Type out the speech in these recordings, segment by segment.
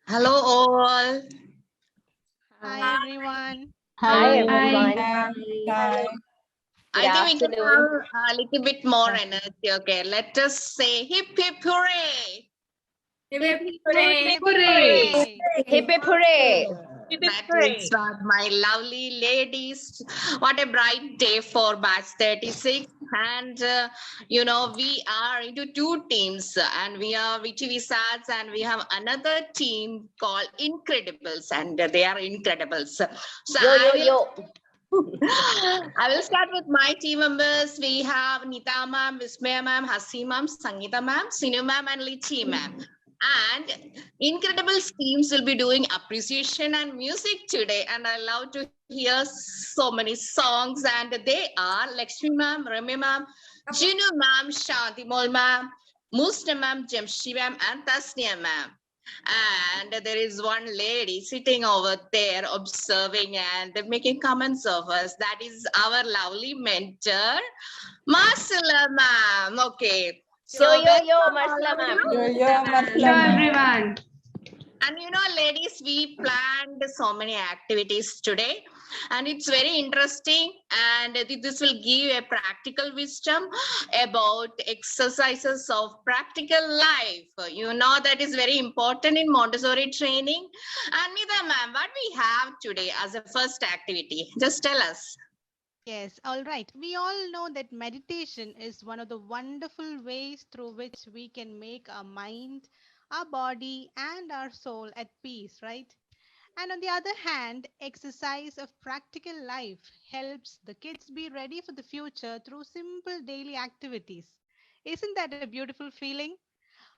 Hello all. Hi everyone. Hi everyone. Hi. I think we can Afternoon. have a little bit more energy. Okay, let us say hip hip hooray. Hip hip Hooray. hooray. Hip hip hooray. That will start my lovely ladies. What a bright day for batch 36. And we are into two teams, and we are VTV SATs, and we have another team called Incredibles, and they are Incredibles. So Yo. I will start with my team members. We have Nita ma'am, Vismaya ma'am, Hasi ma'am, Sangeeta ma'am, Sinu ma'am, and Lichi ma'am. And Incredible teams will be doing appreciation and music today. And I love to hear so many songs. And they are Lakshmi ma'am, Remy ma'am, Jinu ma'am, Shanti Mol ma'am, Musna ma'am, Jamshi ma'am, and Tasnia ma'am. And there is one lady sitting over there observing and making comments of us. That is our lovely mentor, Marcella ma'am. Okay. Yo, welcome Marcella all of ma'am. you. Hello everyone. And ladies, we planned so many activities today, and it's very interesting. And this will give a practical wisdom about exercises of practical life. That is very important in Montessori training. And Nida ma'am, what we have today as a first activity? Just tell us. Yes, all right. We all know that meditation is one of the wonderful ways through which we can make our mind, our body, and our soul at peace, right? And on the other hand, exercise of practical life helps the kids be ready for the future through simple daily activities. Isn't that a beautiful feeling?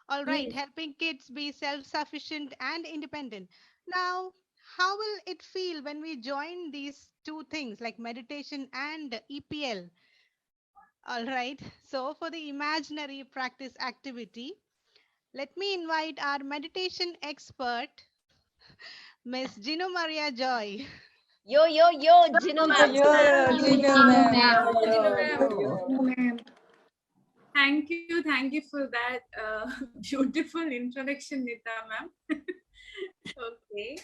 All right, helping kids be self sufficient and independent. Now, how will it feel when we join these two things like meditation and EPL? All right, so for the imaginary practice activity, let me invite our meditation expert, Miss Gino Maria Joy. Yo, Jinu ma'am. Thank you for that beautiful introduction, Nita ma'am. Okay.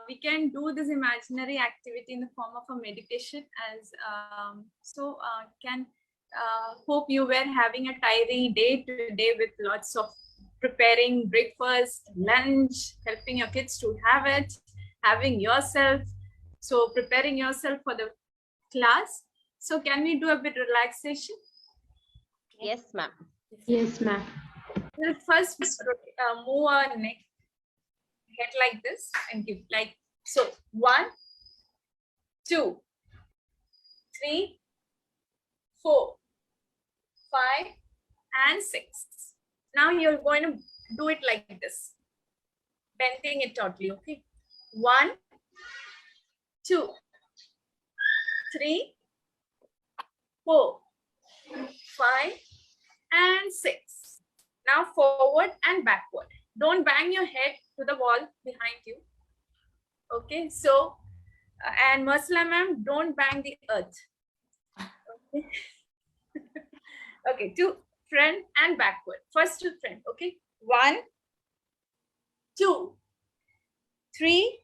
We can do this imaginary activity in the form of a meditation as hope you were having a tidy day today with lots of preparing breakfast, lunch, helping your kids to have it, having yourself, so preparing yourself for the class. So can we do a bit relaxation? Yes, ma'am. Yes, ma'am. We'll first move our neck, head like this and give like so. 1, 2, 3, 4, 5, and 6. Now you're going to do it like this, bending it totally. Okay. 1, 2, 3, 4, 5, and 6. Now forward and backward. Don't bang your head to the wall behind you. Okay, so and Marcella ma'am, don't bang the earth. Okay. Okay, to front and backward. First to front. Okay, 1, 2, 3,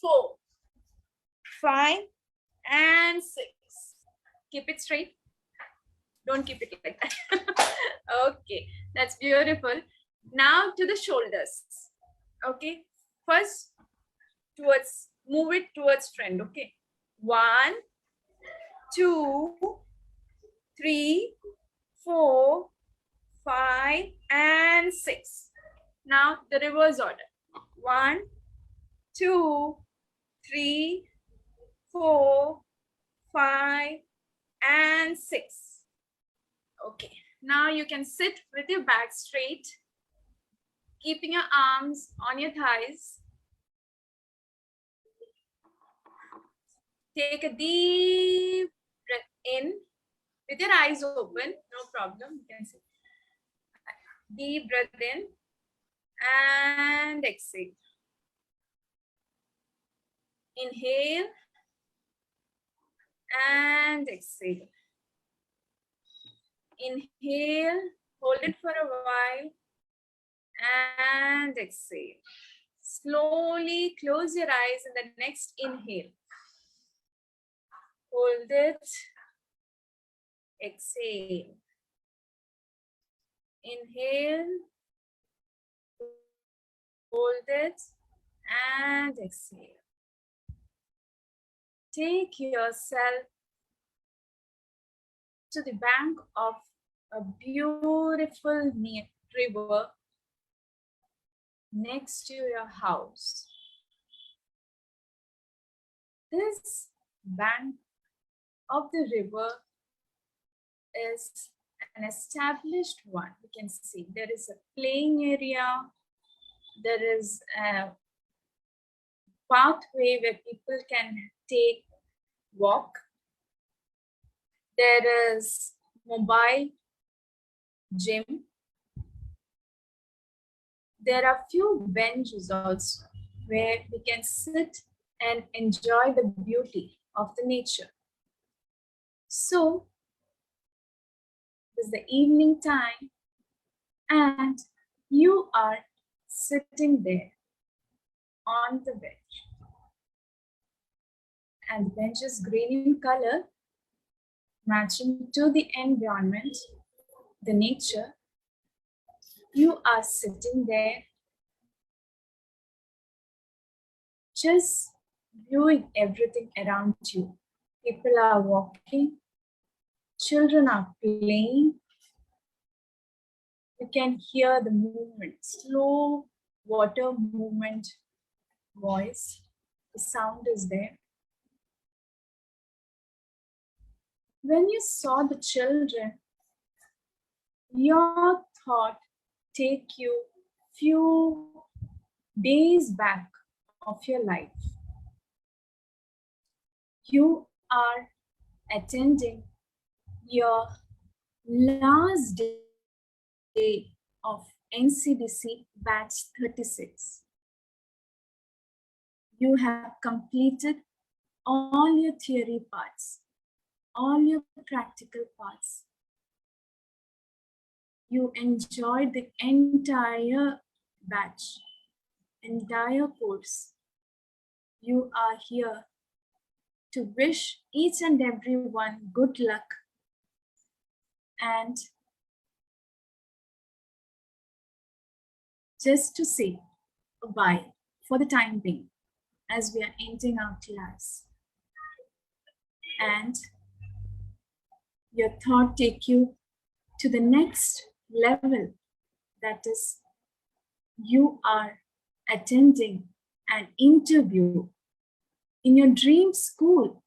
4, 5, and 6. Keep it straight. Don't keep it like that. Okay, that's beautiful. Now to the shoulders. Okay, first move it towards front. Okay, 1, 2, 3, 4, 5, and 6. Now the reverse order. 1, 2, 3, 4, 5, and 6. Okay, now you can sit with your back straight, keeping your arms on your thighs. Take a deep breath in with your eyes open, no problem. You can sit. Deep breath in and exhale. Inhale and exhale. Inhale, hold it for a while, and exhale. Slowly close your eyes in the next inhale. Hold it. Exhale. Inhale. Hold it and exhale. Take yourself to the bank of a beautiful river next to your house. This bank of the river is an established one. You can see there is a playing area, there is a pathway where people can take walk. There is mobile gym. There are few benches also where we can sit and enjoy the beauty of the nature. So it's the evening time and you are sitting there on the bench. And the bench is green in color, matching to the environment, the nature. You are sitting there, just viewing everything around you. People are walking, children are playing. You can hear the movement, slow water movement voice. The sound is there. When you saw the children, your thought take you few days back of your life. You are attending your last day of Ncdc batch 36. You have completed all your theory parts, all your practical parts. You enjoyed the entire batch, entire course. You are here to wish each and everyone good luck and just to say bye for the time being as we are ending our class. And your thought take you to the next level, that is, you are attending an interview in your dream school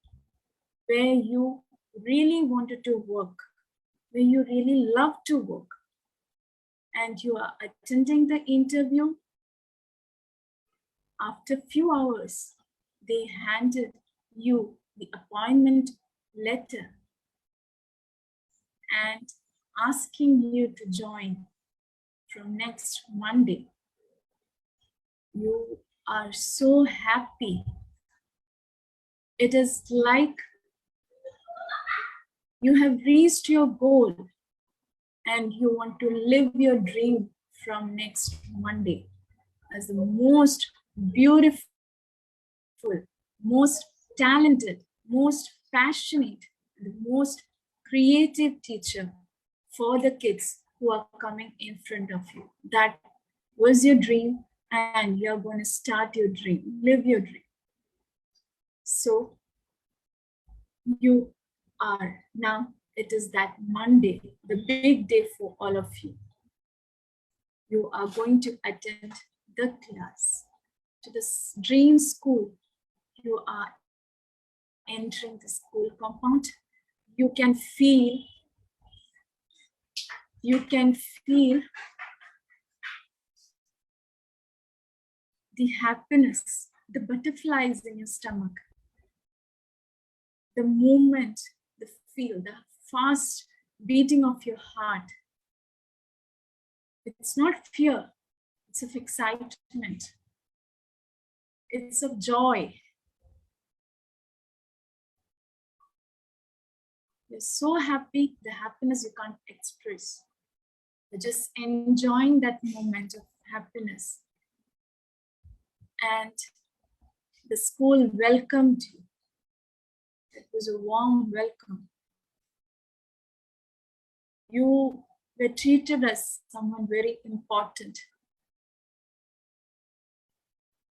where you really wanted to work, where you really love to work, and you are attending the interview. After a few hours, they handed you the appointment letter and asking you to join from next Monday. You are so happy. It is like you have reached your goal and you want to live your dream from next Monday as the most beautiful, most talented, most passionate, the most creative teacher for the kids who are coming in front of you. That was your dream and you're going to start your dream, live your dream. So you are now, it is that Monday, the big day for all of you. You are going to attend the class to this dream school. You are entering the school compound. You can feel the happiness, the butterflies in your stomach, the movement, the feel, the fast beating of your heart. It's not fear, it's of excitement. It's of joy. You're so happy, the happiness you can't express. You're just enjoying that moment of and the school welcomed you. It was a warm welcome. You were treated as someone very important.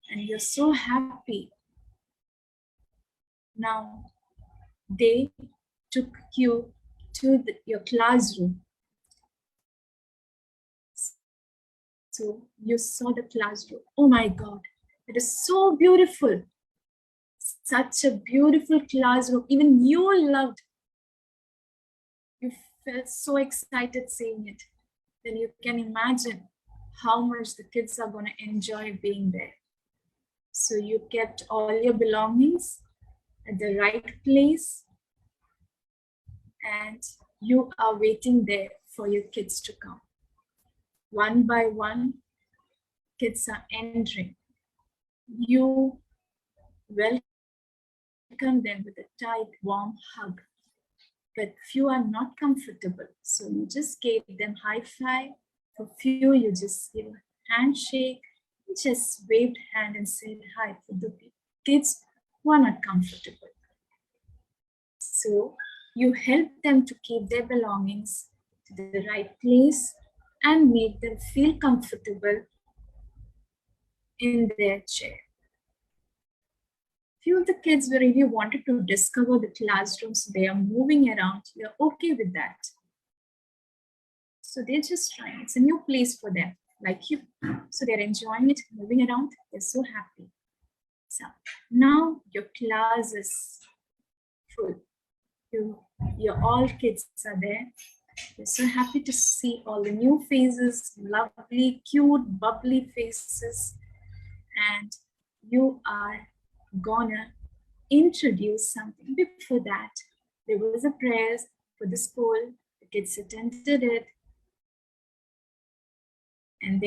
And you're so happy. Now, they took you to your classroom. So you saw the classroom. Oh my God, it is so beautiful. Such a beautiful classroom. Even you loved. You felt so excited seeing it. Then you can imagine how much the kids are going to enjoy being there. So you kept all your belongings at the right place, and you are waiting there for your kids to come. One by one, kids are entering. You welcome them with a tight, warm hug. But few are not comfortable, so you just gave them high five. For few, you just gave a handshake, just waved hand and said hi for the kids who are not comfortable. So you help them to keep their belongings to the right place and make them feel comfortable in their chair. Few of the kids were really wanted to discover the classrooms. They are moving around. You're okay with that. So they're just trying. It's a new place for them, like you. So they're enjoying it, moving around. They're so happy. So now your class is full. Your all kids are there. You're so happy to see all the new faces, lovely, cute, bubbly faces. And you are gonna introduce something. Before that, there was a prayer for the school. The kids attended it. And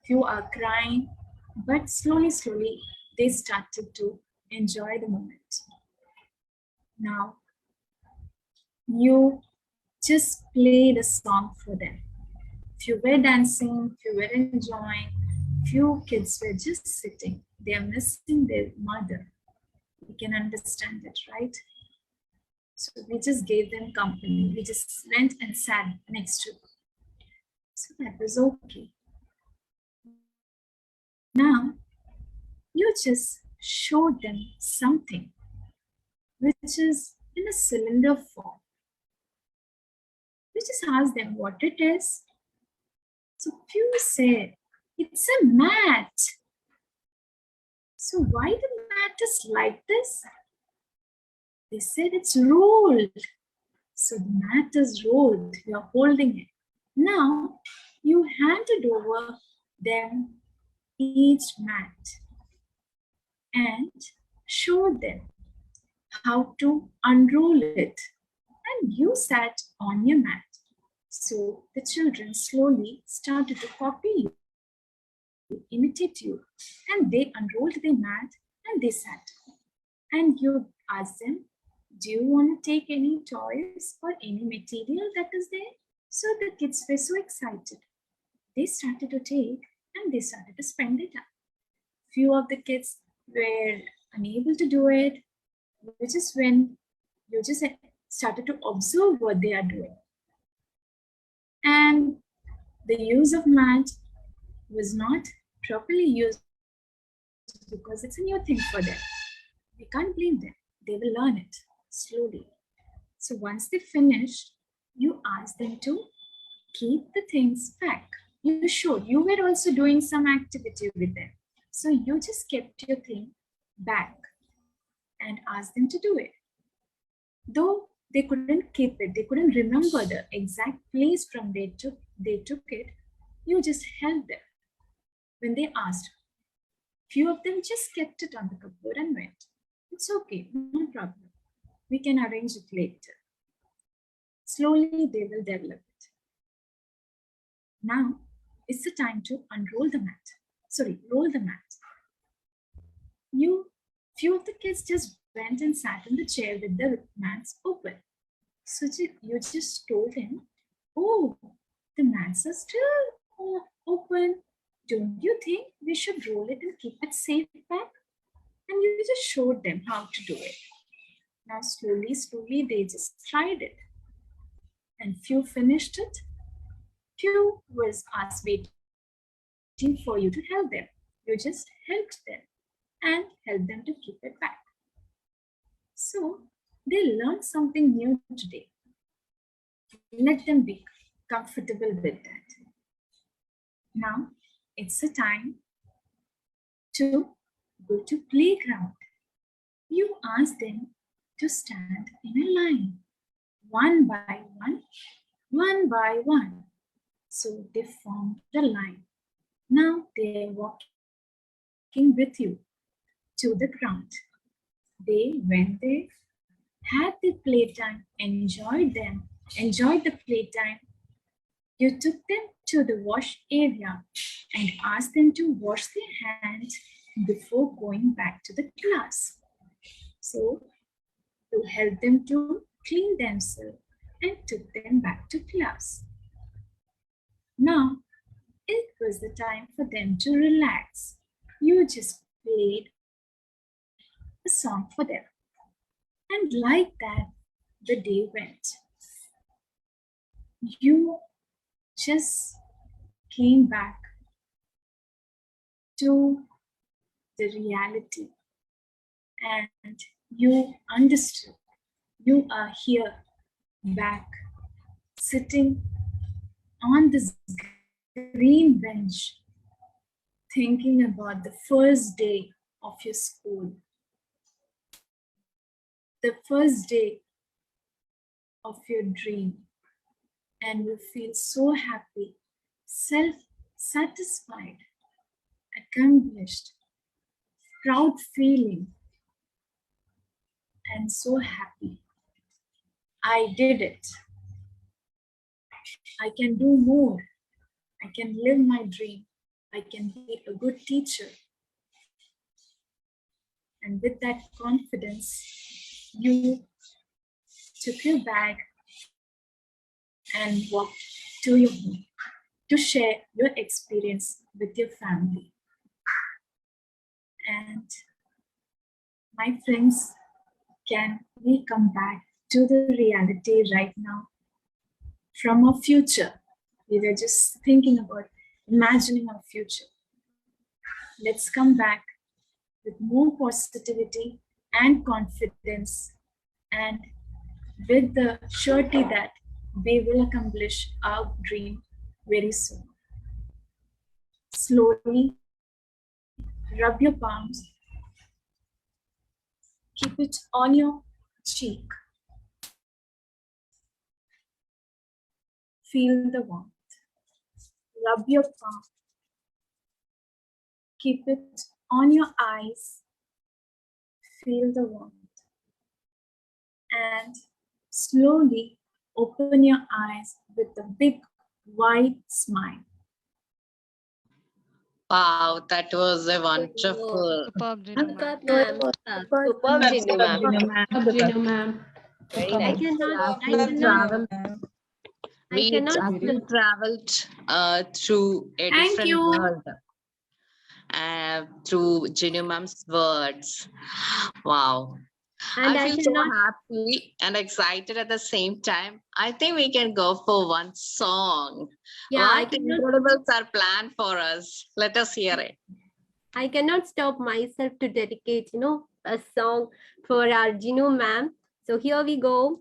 few are crying, but slowly, they started to enjoy the moment. Now, you just played a song for them. Few were dancing, few were enjoying, few kids were just sitting. They are missing their mother. You can understand it, right? So we just gave them company. We just went and sat next to them. So that was okay. Now, you just showed them something which is in a cylinder form. You just asked them what it is. So few said, it's a mat. So why the mat is like this? They said it's rolled. So the mat is rolled. You're holding it. Now you handed over them each mat and showed them how to unroll it. And you sat on your mat. So the children slowly started to copy you, imitate you, and they unrolled their mat and they sat. And you asked them, do you want to take any toys or any material that is there? So the kids were so excited. They started to take and they started to spend it up. Few of the kids were unable to do it, which is when you just started to observe what they are doing. And the use of mat was not properly used because it's a new thing for them. We can't blame them. They will learn it slowly. So once they finished, you ask them to keep the things back. You showed you were also doing some activity with them. So you just kept your thing back and asked them to do it. Though they couldn't keep it, they couldn't remember the exact place from they took it, you just held them. When they asked, few of them just kept it on the cupboard and went. It's okay, no problem. We can arrange it later. Slowly they will develop it. Now it's the time to unroll the mat. Sorry, roll the mat. Few of the kids just went and sat in the chair with the mats open. So you just told him, oh, the mats are still open. Don't you think we should roll it and keep it safe back? And you just showed them how to do it. Now slowly they just tried it. And few finished it. Few was asked waiting for you to help them. You just helped them and helped them to keep it back. So they learned something new today. Let them be comfortable with that. Now it's the time to go to playground. You ask them to stand in a line, one by one. So they formed the line. Now they are walking with you to the ground. They went there, had the playtime, enjoyed the playtime. You took them to the wash area and asked them to wash their hands before going back to the class. So you helped them to clean themselves and took them back to class. Now it was the time for them to relax. You just played a song for them. And like that, the day went. You just came back to the reality and you understood you are here back sitting on this green bench thinking about the first day of your school, the first day of your dream, and you feel so happy, self-satisfied, accomplished, proud feeling, and so happy. I did it. I can do more. I can live my dream. I can be a good teacher. And with that confidence, you took your bag and walked to your home to share your experience with your family. And my friends, can we come back to the reality right now? From our future, we were just thinking about imagining our future. Let's come back with more positivity and confidence and with the surety that we will accomplish our dream very soon. Slowly rub your palms, keep it on your cheek. Feel the warmth. Rub your palm. Keep it on your eyes. Feel the warmth. And slowly open your eyes with a big, wide smile. Wow, that was a wonderful. Superb, Jinu ma'am. Superb, Jinu ma'am. Very I nice. We traveled through a Thank different you. world through Jinu Ma'am's words. Wow. And I feel so happy and excited at the same time. I think we can go for one song. I What incredibles are planned for us? Let us hear it. cannot stop myself to dedicate, a song for our Jinu ma'am. So here we go.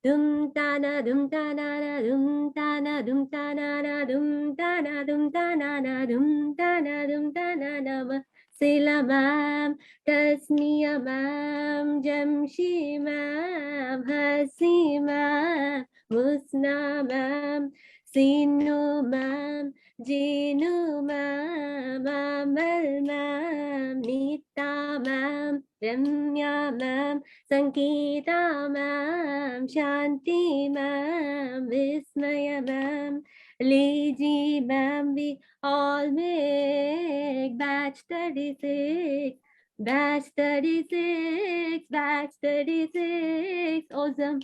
Dum ta na dum ta na na dum ta na dum ta na na dum ta na dum ta na na dum ta na dum ta na na Sila ma'am, Tasmiya ma'am, Jamshi ma'am, Hasi ma'am, Musna ma'am, Sinu ma'am, Jinu ma'am, Amal ma'am, Nita ma'am, Ramya ma'am, Sankita ma'am, Shanti ma'am, Vismaya ma'am, Liji ma'am, we all make batch 36, batch 36, batch 36, awesome,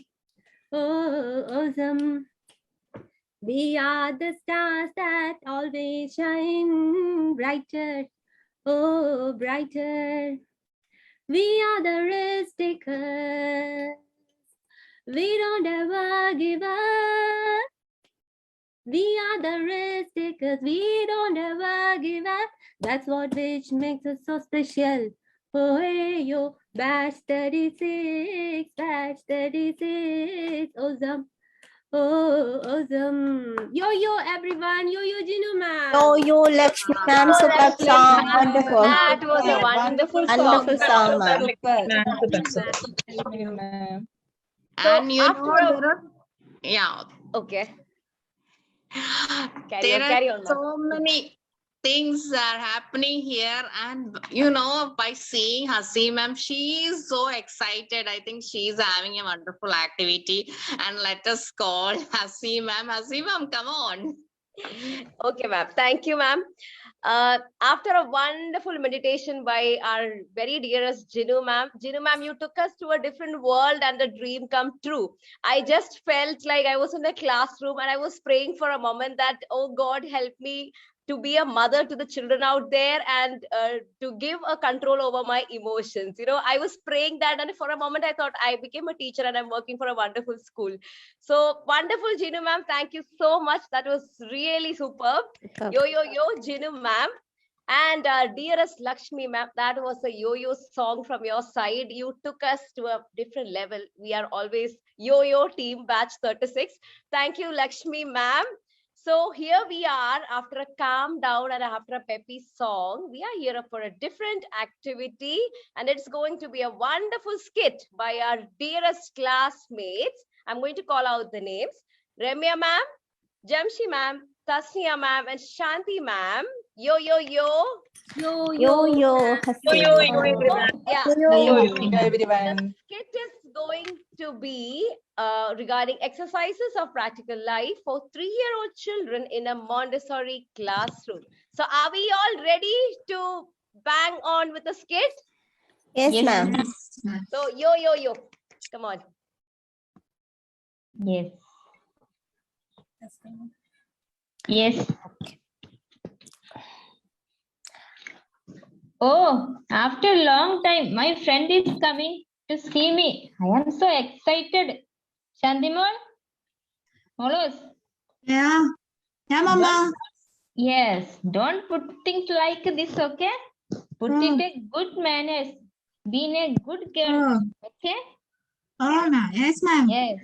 oh, awesome. We are the stars that always shine brighter, oh brighter. We are the risk takers. We don't ever give up. We are the risk takers. We don't ever give up. That's what which makes us so special. Oh, hey, yo, batch 36, batch 36, awesome. Oh, awesome. Yo, yo, everyone. Yo, yo, Jinu ma'am. Oh, you Lakshmi ma'am, super song, wonderful. That was a wonderful song. Wonderful song, ma'am. And you after know, a- there are, yeah, Okay. there carry are on, ma'am. so many things are happening here, and you know, by seeing Hasi ma'am, she is so excited. I think she is having a wonderful activity, and let us call Hasi ma'am. Hasi ma'am, come on. Okay, ma'am. Thank you, ma'am. After a wonderful meditation by our very dearest Jinu ma'am, you took us to a different world and the dream come true. I just felt like I was in a classroom and I was praying for a moment that, oh God, help me to be a mother to the children out there and to give a control over my emotions. You know, I was praying that, and for a moment I thought I became a teacher and I'm working for a wonderful school. So wonderful, Jinu ma'am. Thank you so much. That was really superb. Yo, yo, yo, Jinu ma'am. And dearest Lakshmi ma'am, that was a yo-yo song from your side. You took us to a different level. We are always yo-yo team batch 36. Thank you, Lakshmi ma'am. So here we are after a calm down and after a peppy song. We are here for a different activity, and it's going to be a wonderful skit by our dearest classmates. I'm going to call out the names. Ramya ma'am, Jamshi ma'am, Tasnia ma'am, and Shanti ma'am. Yo, yo, yo. Yo, yo, everyone. Yeah. everyone. Skit is going to be regarding exercises of practical life for 3-year-old children in a Montessori classroom. So are we all ready to bang on with the skit? Yes, ma'am. So yo, yo, yo. Come on. Yes. Yes. Oh, after a long time, my friend is coming to see me. I am so excited. Shandimol? Molos? Yeah. Yeah, Mama. Yes, don't put things like this, okay? Put it in good manners. Be a good girl, okay? Oh, no. Yes, ma'am. Yes.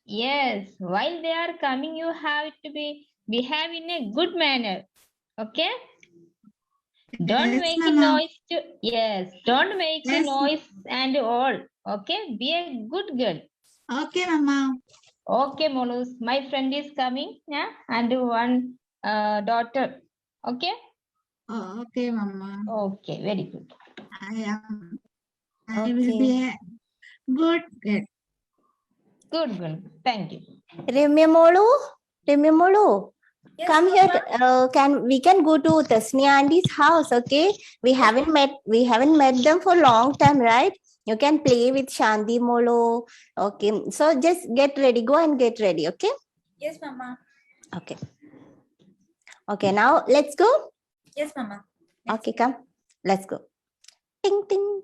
Yes, while they are coming, you have to behave in a good manner, okay? Don't Yes, make a Mama. noise yes, don't make a Yes. noise and all, okay? Be a good girl. Okay, Mama. Okay, Molus, my friend is coming, yeah, and one daughter, okay? Oh, okay, Mama. Okay, very good. I will be a good girl. Good, good. Thank you. Rememolu, Yes, come Mama. here. We can go to Tasnia Auntie's house, okay? We haven't met them for a long time, right? You can play with Shanti Molo. Okay. So just get ready. Go and get ready, okay? Yes, Mama. Okay. Okay, now let's go. Yes, Mama. Okay, come. Let's go. Ting ting.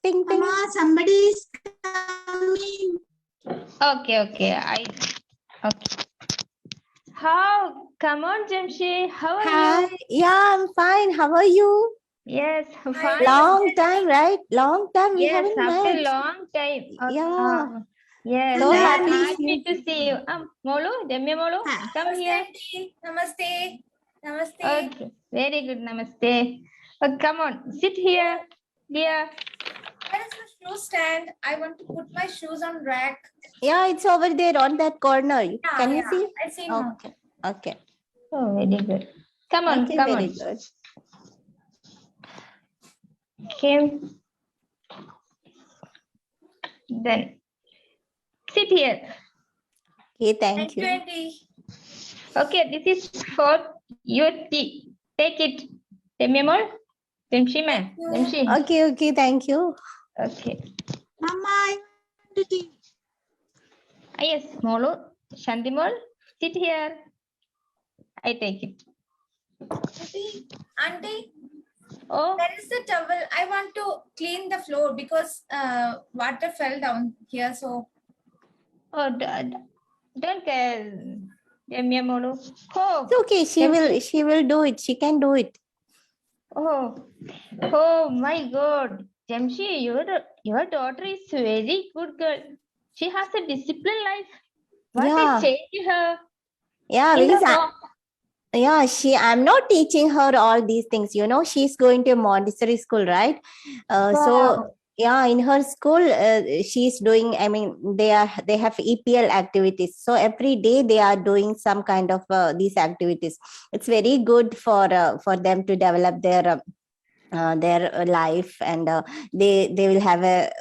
Ting ting. Mama, somebody is coming. Okay, okay. Okay. How? Come on, Jamshi. How are Hi. you? Yeah, I'm fine. How are you? Yes, Hi. fine. Long time, right? Long time we Yes, haven't after a met. long time. Yeah. Yes, So I am happy. happy to see you. Molu, Demya Molu, come here. Namaste. Namaste. Okay, very good. Namaste. Come on, sit here, dear. Where is the shoe stand? I want to put my shoes on rack. Yeah, it's over there on that corner. Can you see? I see now. Okay. Okay. Oh, very good. Come on, Okay, come very on. good. Okay. Then sit here. Okay, thank you. Auntie. Okay, this is for your tea. Take it. Demya Mol, Demshi ma, Demshi. Okay, okay, thank you. Okay. Mama, I want to tea. Yes, Molu, Shandimol. Sit here. I take it. Auntie, Oh, where is the towel? I want to clean the floor because water fell down here. So oh, don't care. Molu. Oh, It's okay. She will do it. She can do it. oh, oh my God. Jamshi, your daughter is very good girl. She has a disciplined life. What Yeah. a change her. Yeah, In the because home. I'm not teaching her all these things, she's going to Montessori school, right? So yeah, in her school, she's doing, they have EPL activities. So every day they are doing some kind of these activities. It's very good for them to develop their life, and they will have a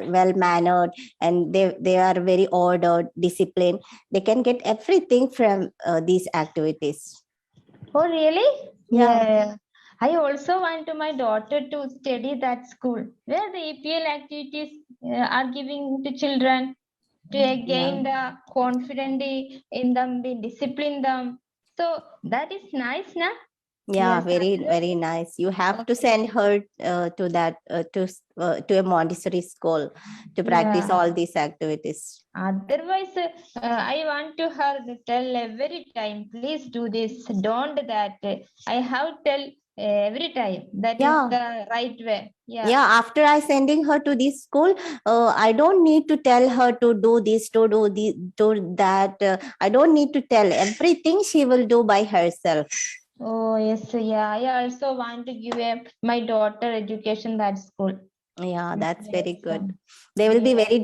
well mannered, and they are very ordered, disciplined. They can get everything from these activities. Oh, really? Yeah. I also want my daughter to study that school where the EPL activities are giving to children to gain the confidence in them, be discipline them. So that is nice, na? Yeah, Yes, very absolutely. very nice. You have to Okay. send her to that to a Montessori school to practice Yeah. all these activities. Otherwise, I want to her to tell every time, please do this, don't that. I have tell every time that is Yeah. the right way. Yeah. Yeah, after I sending her to this school, I don't need to tell her to do this, to do that. I don't need to tell. Everything she will do by herself. Oh yes, yeah. I also want to give my daughter education that school. Yeah, that's very Yes. good. They will be Yeah. very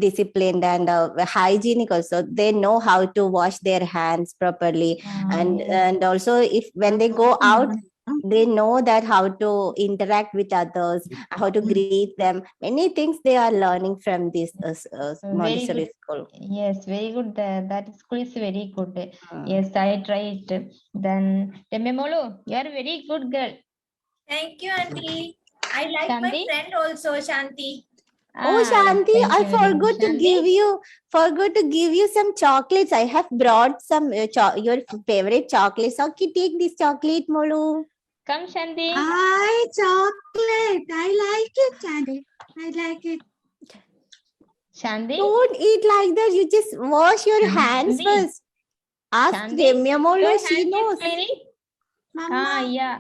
disciplined and hygienic also. They know how to wash their hands properly, and Yes. also if when they go out, they know that how to interact with others, how to greet them. Many things they are learning from this Very Montessori good. school. Yes, very good. That school is very good. Mm. Yes, I tried. Then Tememolu, you are very good girl. thank you, Auntie. I like my Shanti? friend also, Shanti. Oh, Shanti, Thank I you very much. forgot to give you some chocolates. I have brought some your favorite chocolates. Okay, take this chocolate, Molu. Come, Shanti. I chocolate. I like it, Shanti. I like it. Shanti? Don't eat like that. You just wash your hands Shanti? first. Ask Shanti? Remya Molu, Your she hand is knows. cleaning? Mama. Yeah.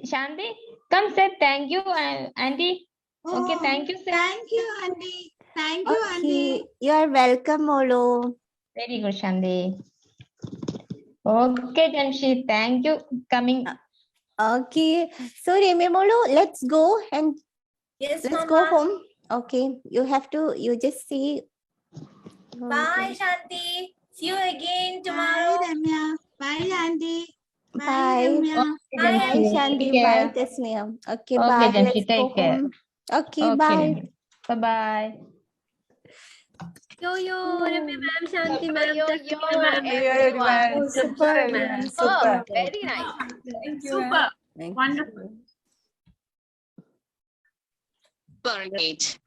Shanti, come say thank you, Auntie. Okay, Oh, thank you, sir. thank you, Auntie. Thank you, Auntie. Okay, you are welcome, Molu. Very good, Shanti. Okay, Jamshi, thank you coming. Okay, so Remya Molu, let's go and Yes, let's Mama. go home. Okay, you just see. Bye, Shanti. See you again Bye, tomorrow. Ramya. Bye, Auntie. Bye, Bye. Ramya. Okay, Bye, Bye, Jamshi. Shanti. Take care. Bye, Tasneem. Okay, Okay, bye. Jamshi, Let's go take care. home. Okay, Okay, bye. Bye-bye. Yo, Ramya ma'am, Shanti ma'am, Yo, Tasneem yo, ma'am. everyone. Super, Oh, super. very nice. Thank you. Super. Thank Wonderful. you. Super great.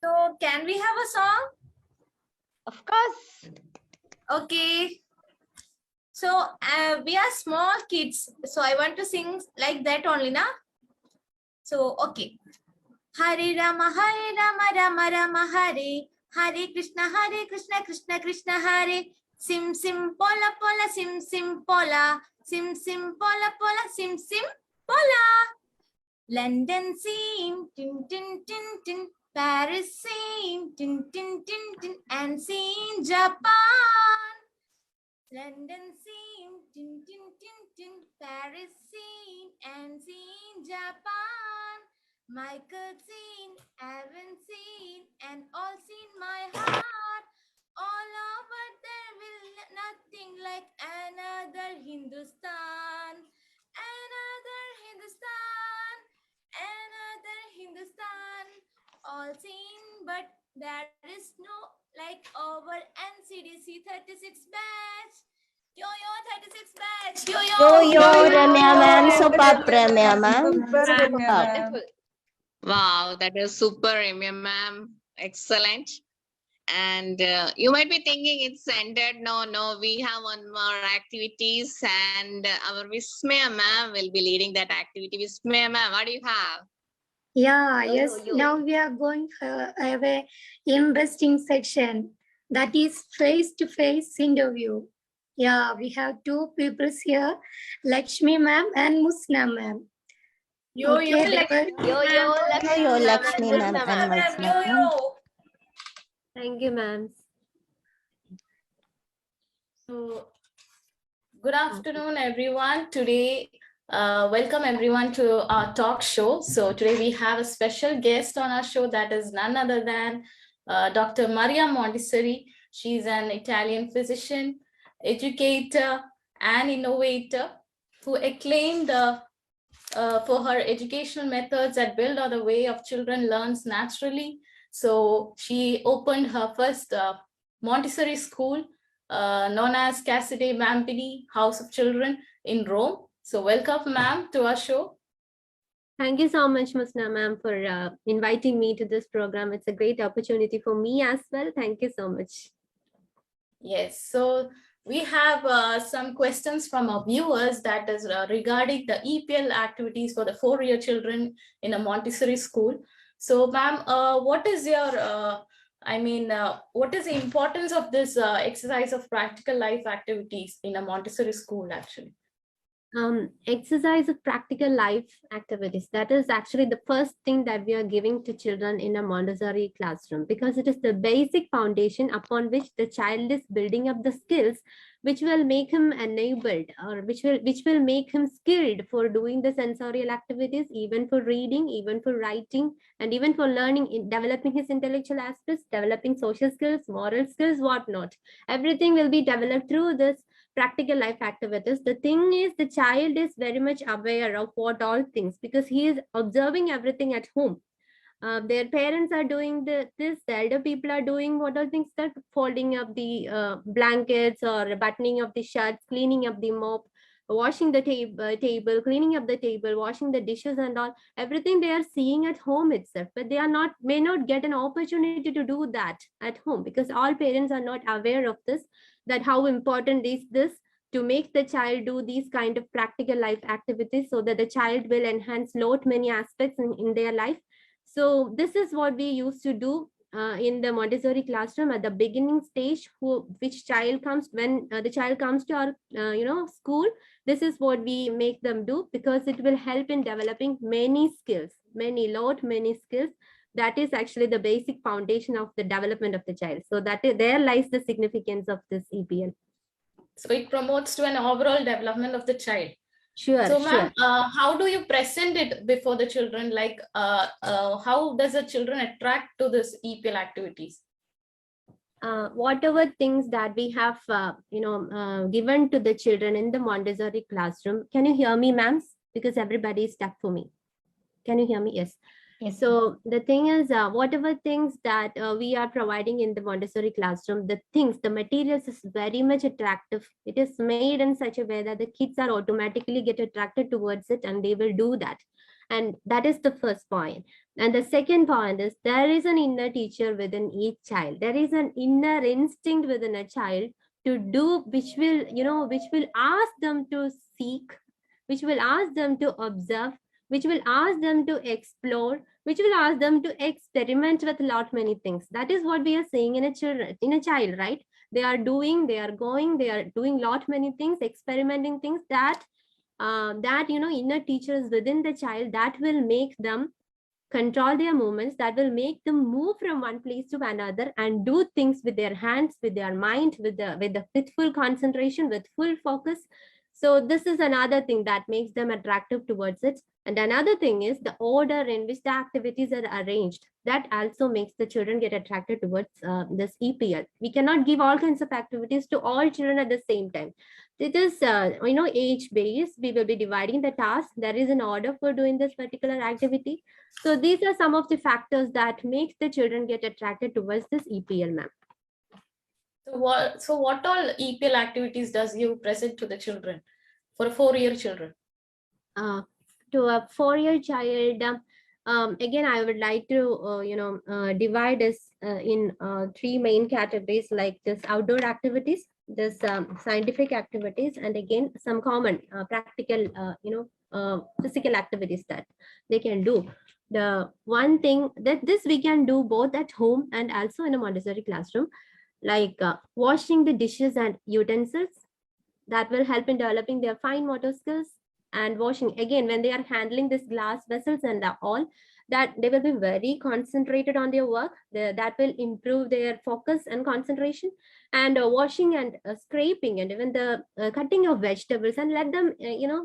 So, can we have a song? Of course. Okay. So, we are small kids. So, I want to sing like that only, na? So, okay. Hare Rama, Rama Rama, Hare. Hare Krishna, Krishna Krishna, Hare. Sim sim pola pola, sim sim pola. Sim sim pola pola, sim sim pola. London scene, tin tin tin tin. Paris scene, tin tin tin tin. And scene Japan. London scene, tin tin tin tin. Paris scene, and scene Japan. Michael scene, Evan scene, and all seen my heart. All over there will nothing like another Hindustan. Another Hindustan. Another Hindustan. All seen, but there is no like over Ncdc 36 batch. Yo 36 batch. Yo, Ramya ma'am. Superb, Ramya ma'am. Super, Ramya Superb. Wonderful. Wow, that is super, Ramya ma'am. Excellent. And you might be thinking it's ended. No, we have one more activities, and our Vismaya ma'am will be leading that activity. Vismaya ma'am, what do you have? Yeah, yes. Now we are going to have a interesting section that is face-to-face interview. Yeah, we have two people here, Lakshmi ma'am and Musna ma'am. Yo, Okay, yo, they Lakshmi were- Yo, ma'am. Yo, Lakshmi ma'am and Ma'am, Musna ma'am. yo. Thank you, ma'am. So, good afternoon, everyone. Today, welcome everyone to our talk show. So today we have a special guest on our show that is none other than Dr. Maria Montessori. She's an Italian physician, educator, and innovator who acclaimed for her educational methods that build on the way of children learns naturally. So she opened her first Montessori school known as Casside Mampini House of Children in Rome. So welcome, ma'am, to our show. Thank you so much, Musna ma'am, for inviting me to this program. It's a great opportunity for me as well. Thank you so much. Yes, so we have some questions from our viewers that is regarding the EPL activities for the 4-year children in a Montessori school. So, ma'am, what is your what is the importance of this exercise of practical life activities in a Montessori school, actually? Exercise of practical life activities. That is actually the first thing that we are giving to children in a Montessori classroom, because it is the basic foundation upon which the child is building up the skills, which will make him enabled, or which will make him skilled for doing the sensorial activities, even for reading, even for writing, and even for learning, in developing his intellectual aspects, developing social skills, moral skills, whatnot. Everything will be developed through this practical life activities. The thing is, the child is very much aware of what all things, because he is observing everything at home. Their parents are doing this, the elder people are doing what all things, that folding up the blankets or buttoning of the shirts, cleaning up the mop, washing the table, cleaning up the table, washing the dishes and all. Everything they are seeing at home itself, but they are may not get an opportunity to do that at home, because all parents are not aware of this, that how important is this to make the child do these kind of practical life activities, so that the child will enhance lot many aspects in their life. So this is what we used to do in the Montessori classroom at the beginning stage. Which child comes, when the child comes to our school, this is what we make them do, because it will help in developing many skills, many skills. That is actually the basic foundation of the development of the child. So there lies the significance of this EPL. So it promotes to an overall development of the child. Sure. So, ma'am, how do you present it before the children? Like, how does the children attract to this EPL activities? Whatever things that we have, given to the children in the Montessori classroom. Can you hear me, ma'am? Because everybody is stuck for me. Can you hear me? Yes. Yes. So the thing is, whatever things that we are providing in the Montessori classroom, the materials is very much attractive. It is made in such a way that the kids are automatically get attracted towards it, and they will do that. And that is the first point. And the second point is, there is an inner teacher within each child. There is an inner instinct within a child to do, which will ask them to seek, which will ask them to observe, which will ask them to explore, which will ask them to experiment with a lot many things. That is what we are saying in a child, right? They are doing lot many things, experimenting things that inner teachers within the child, that will make them control their movements, that will make them move from one place to another and do things with their hands, with their mind, with full concentration, with full focus. So this is another thing that makes them attractive towards it. And another thing is the order in which the activities are arranged. That also makes the children get attracted towards this EPL. We cannot give all kinds of activities to all children at the same time. It is, age based. We will be dividing the task. There is an order for doing this particular activity. So these are some of the factors that make the children get attracted towards this EPL, ma'am. So what all EPL activities does you present to the children for a 4-year children? To a 4-year child, Again, I would like to, divide this in 3 main categories, like this outdoor activities, this scientific activities, and again, some common practical, physical activities that they can do. The one thing that this we can do both at home and also in a Montessori classroom, like washing the dishes and utensils, that will help in developing their fine motor skills. And washing, again, when they are handling this glass vessels and all, that they will be very concentrated on their work. That will improve their focus and concentration. And washing and scraping, and even the cutting of vegetables, and let them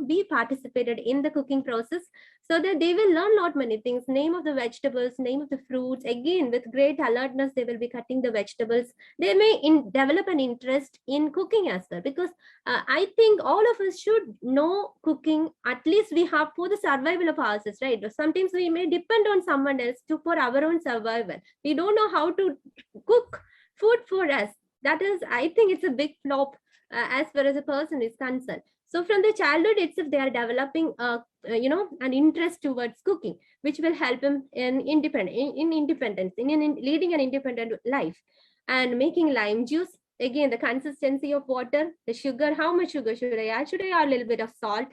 be participated in the cooking process, so that they will learn lot many things, name of the vegetables, name of the fruits. Again, with great alertness, they will be cutting the vegetables. They may develop an interest in cooking as well, because I think all of us should know cooking. At least we have for the survival of ourselves, right? Sometimes we may depend on someone else for our own survival. We don't know how to cook food for us. That is, I think it's a big flop as far as a person is concerned. So from the childhood itself, they are developing an interest towards cooking, which will help them in independence, in leading an independent life. And making lime juice, again, the consistency of water, the sugar, how much sugar should I add? Should I add a little bit of salt?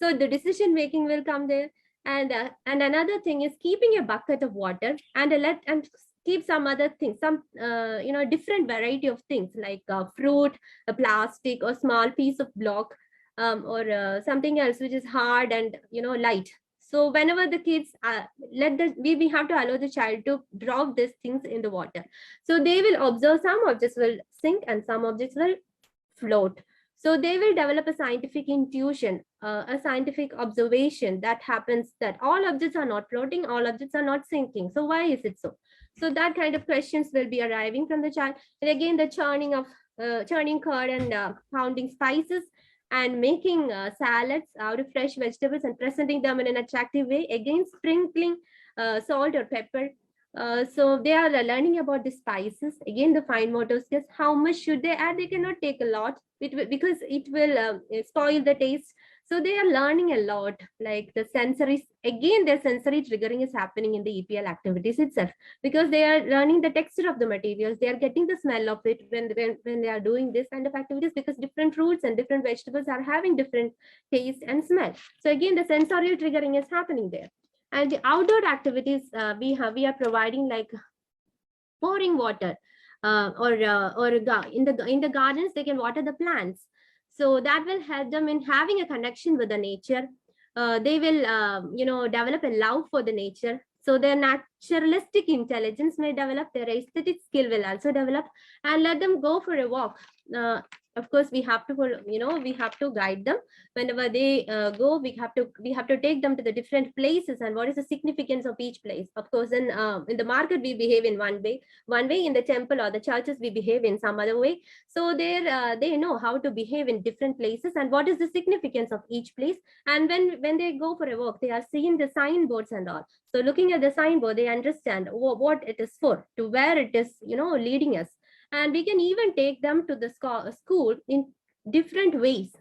So the decision making will come there. And another thing is keeping a bucket of water and keep some other things, some different variety of things, like fruit, a plastic, or small piece of block, or something else which is hard and light. So whenever the kids we have to allow the child to drop these things in the water. So they will observe some objects will sink and some objects will float. So they will develop a scientific intuition, a scientific observation that happens, that all objects are not floating, all objects are not sinking. So why is it so? So that kind of questions will be arriving from the child. And again, the churning curd and pounding spices, and making salads out of fresh vegetables and presenting them in an attractive way. Again, sprinkling salt or pepper. So they are learning about the spices. Again, the fine motor skills. How much should they add? They cannot take a lot because it will spoil the taste. So they are learning a lot, like the sensory. Again, their sensory triggering is happening in the EPL activities itself, because they are learning the texture of the materials. They are getting the smell of it when they are doing this kind of activities, because different fruits and different vegetables are having different taste and smell. So again, the sensory triggering is happening there. And the outdoor activities, we are providing, like pouring water, or in the gardens they can water the plants. So that will help them in having a connection with the nature. They will develop a love for the nature. So their naturalistic intelligence may develop, their aesthetic skill will also develop, and let them go for a walk. Of course, we have to we have to guide them whenever they go. We have to take them to the different places, and what is the significance of each place. Of course, in the market we behave in one way, in the temple or the churches we behave in some other way. So they know how to behave in different places and what is the significance of each place. And when they go for a walk, they are seeing the signboards and all. So looking at the signboard, they understand what it is for, to where it is leading us. And we can even take them to the school in different ways.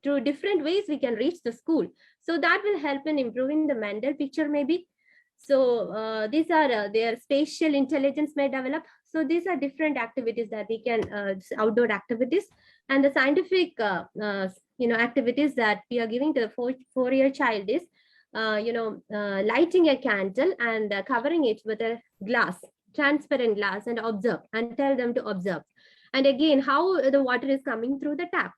Through different ways, we can reach the school. So that will help in improving the mental picture, maybe. So these are their spatial intelligence may develop. So these are different activities that we can, outdoor activities. And the scientific, activities that we are giving to the four-year child is, lighting a candle and covering it with a transparent glass, and observe, and tell them to observe. And again, how the water is coming through the tap,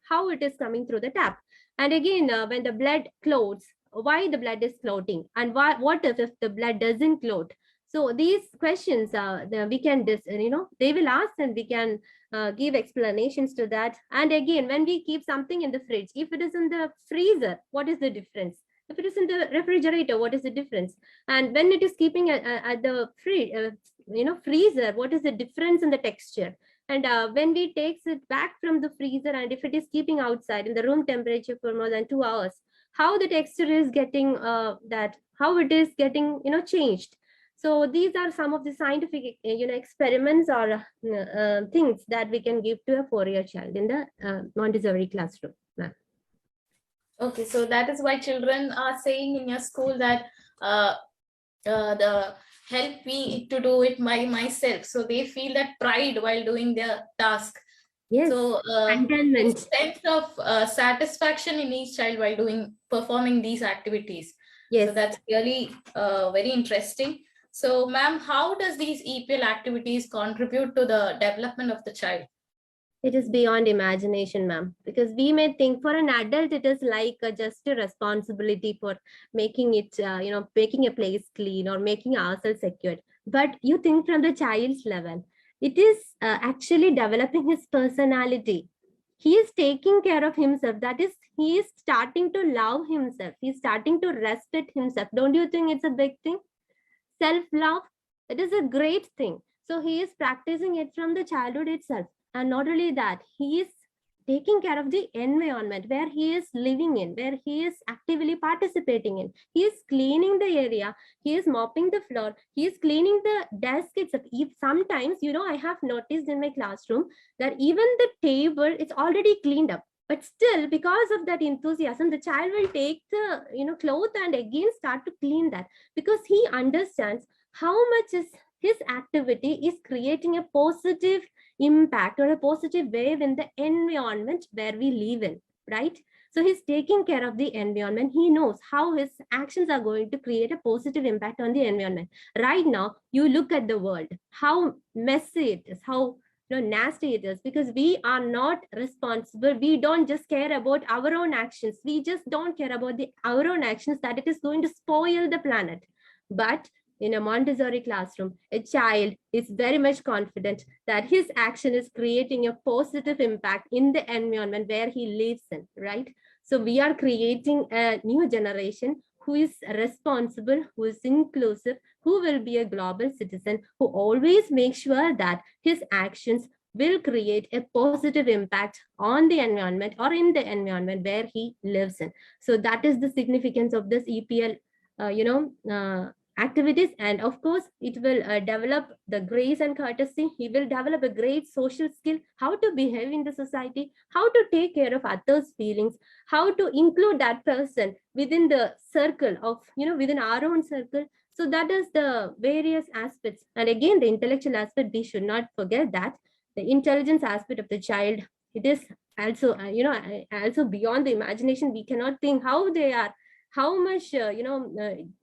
how it is coming through the tap. And again, when the blood clots, why the blood is clotting, and what if the blood doesn't clot. So these questions we can they will ask, and we can give explanations to that. And again, when we keep something in the fridge, if it is in the freezer, what is the difference? If it is in the refrigerator, what is the difference? And when it is keeping at the freezer, what is the difference in the texture? And when we take it back from the freezer, and if it is keeping outside in the room temperature for more than 2 hours, how the texture is getting how it is getting changed. So these are some of the scientific experiments or things that we can give to a 4-year child in the Montessori classroom. Okay, so that is why children are saying in your school that the help me to do it by myself. So they feel that pride while doing their task. Yes. So Contentment. sense of satisfaction in each child while performing these activities. Yes. So that's really very interesting. So ma'am, how does these EPL activities contribute to the development of the child? It is beyond imagination, ma'am, because we may think for an adult, it is like just a responsibility for making it, making a place clean or making ourselves secure. But you think from the child's level, it is actually developing his personality. He is taking care of himself. That is, he is starting to love himself. He's starting to respect himself. Don't you think it's a big thing? Self-love, it is a great thing. So he is practicing it from the childhood itself. And not only that, he is taking care of the environment where he is living in, where he is actively participating in. He is cleaning the area, he is mopping the floor, he is cleaning the desk itself. If sometimes, I have noticed in my classroom that even the table is already cleaned up. But still, because of that enthusiasm, the child will take the cloth and again start to clean that, because he understands how much is his activity is creating a positive impact or a positive wave in the environment where we live in, right? So he's taking care of the environment. He knows how his actions are going to create a positive impact on the environment. Right now, you look at the world, how messy it is, how nasty it is, because we are not responsible. We don't just care about our own actions. We just don't care about our own actions, that it is going to spoil the planet. But in a Montessori classroom, a child is very much confident that his action is creating a positive impact in the environment where he lives in, right? So we are creating a new generation who is responsible, who is inclusive, who will be a global citizen, who always makes sure that his actions will create a positive impact on the environment or in the environment where he lives in. So that is the significance of this EPL, activities. And of course, it will develop the grace and courtesy. He will develop a great social skill, how to behave in the society, how to take care of others' feelings, how to include that person within the circle of, within our own circle. So that is the various aspects. And again, the intellectual aspect, we should not forget that the intelligence aspect of the child, it is also, also beyond the imagination. We cannot think how they are, how much,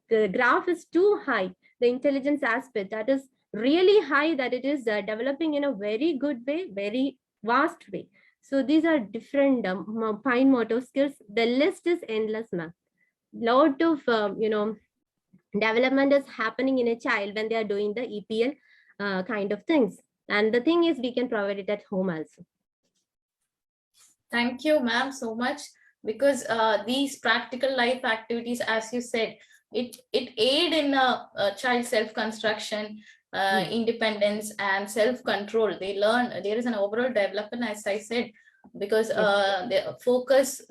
the graph is too high. The intelligence aspect, that is really high, that it is developing in a very good way, very vast way. So these are different fine motor skills. The list is endless, ma'am. Lot of, development is happening in a child when they are doing the EPL kind of things. And the thing is, we can provide it at home also. Thank you, ma'am, so much. Because these practical life activities, as you said, it aid in a child self-construction, independence and self-control. They learn, there is an overall development, as I said, because the focus,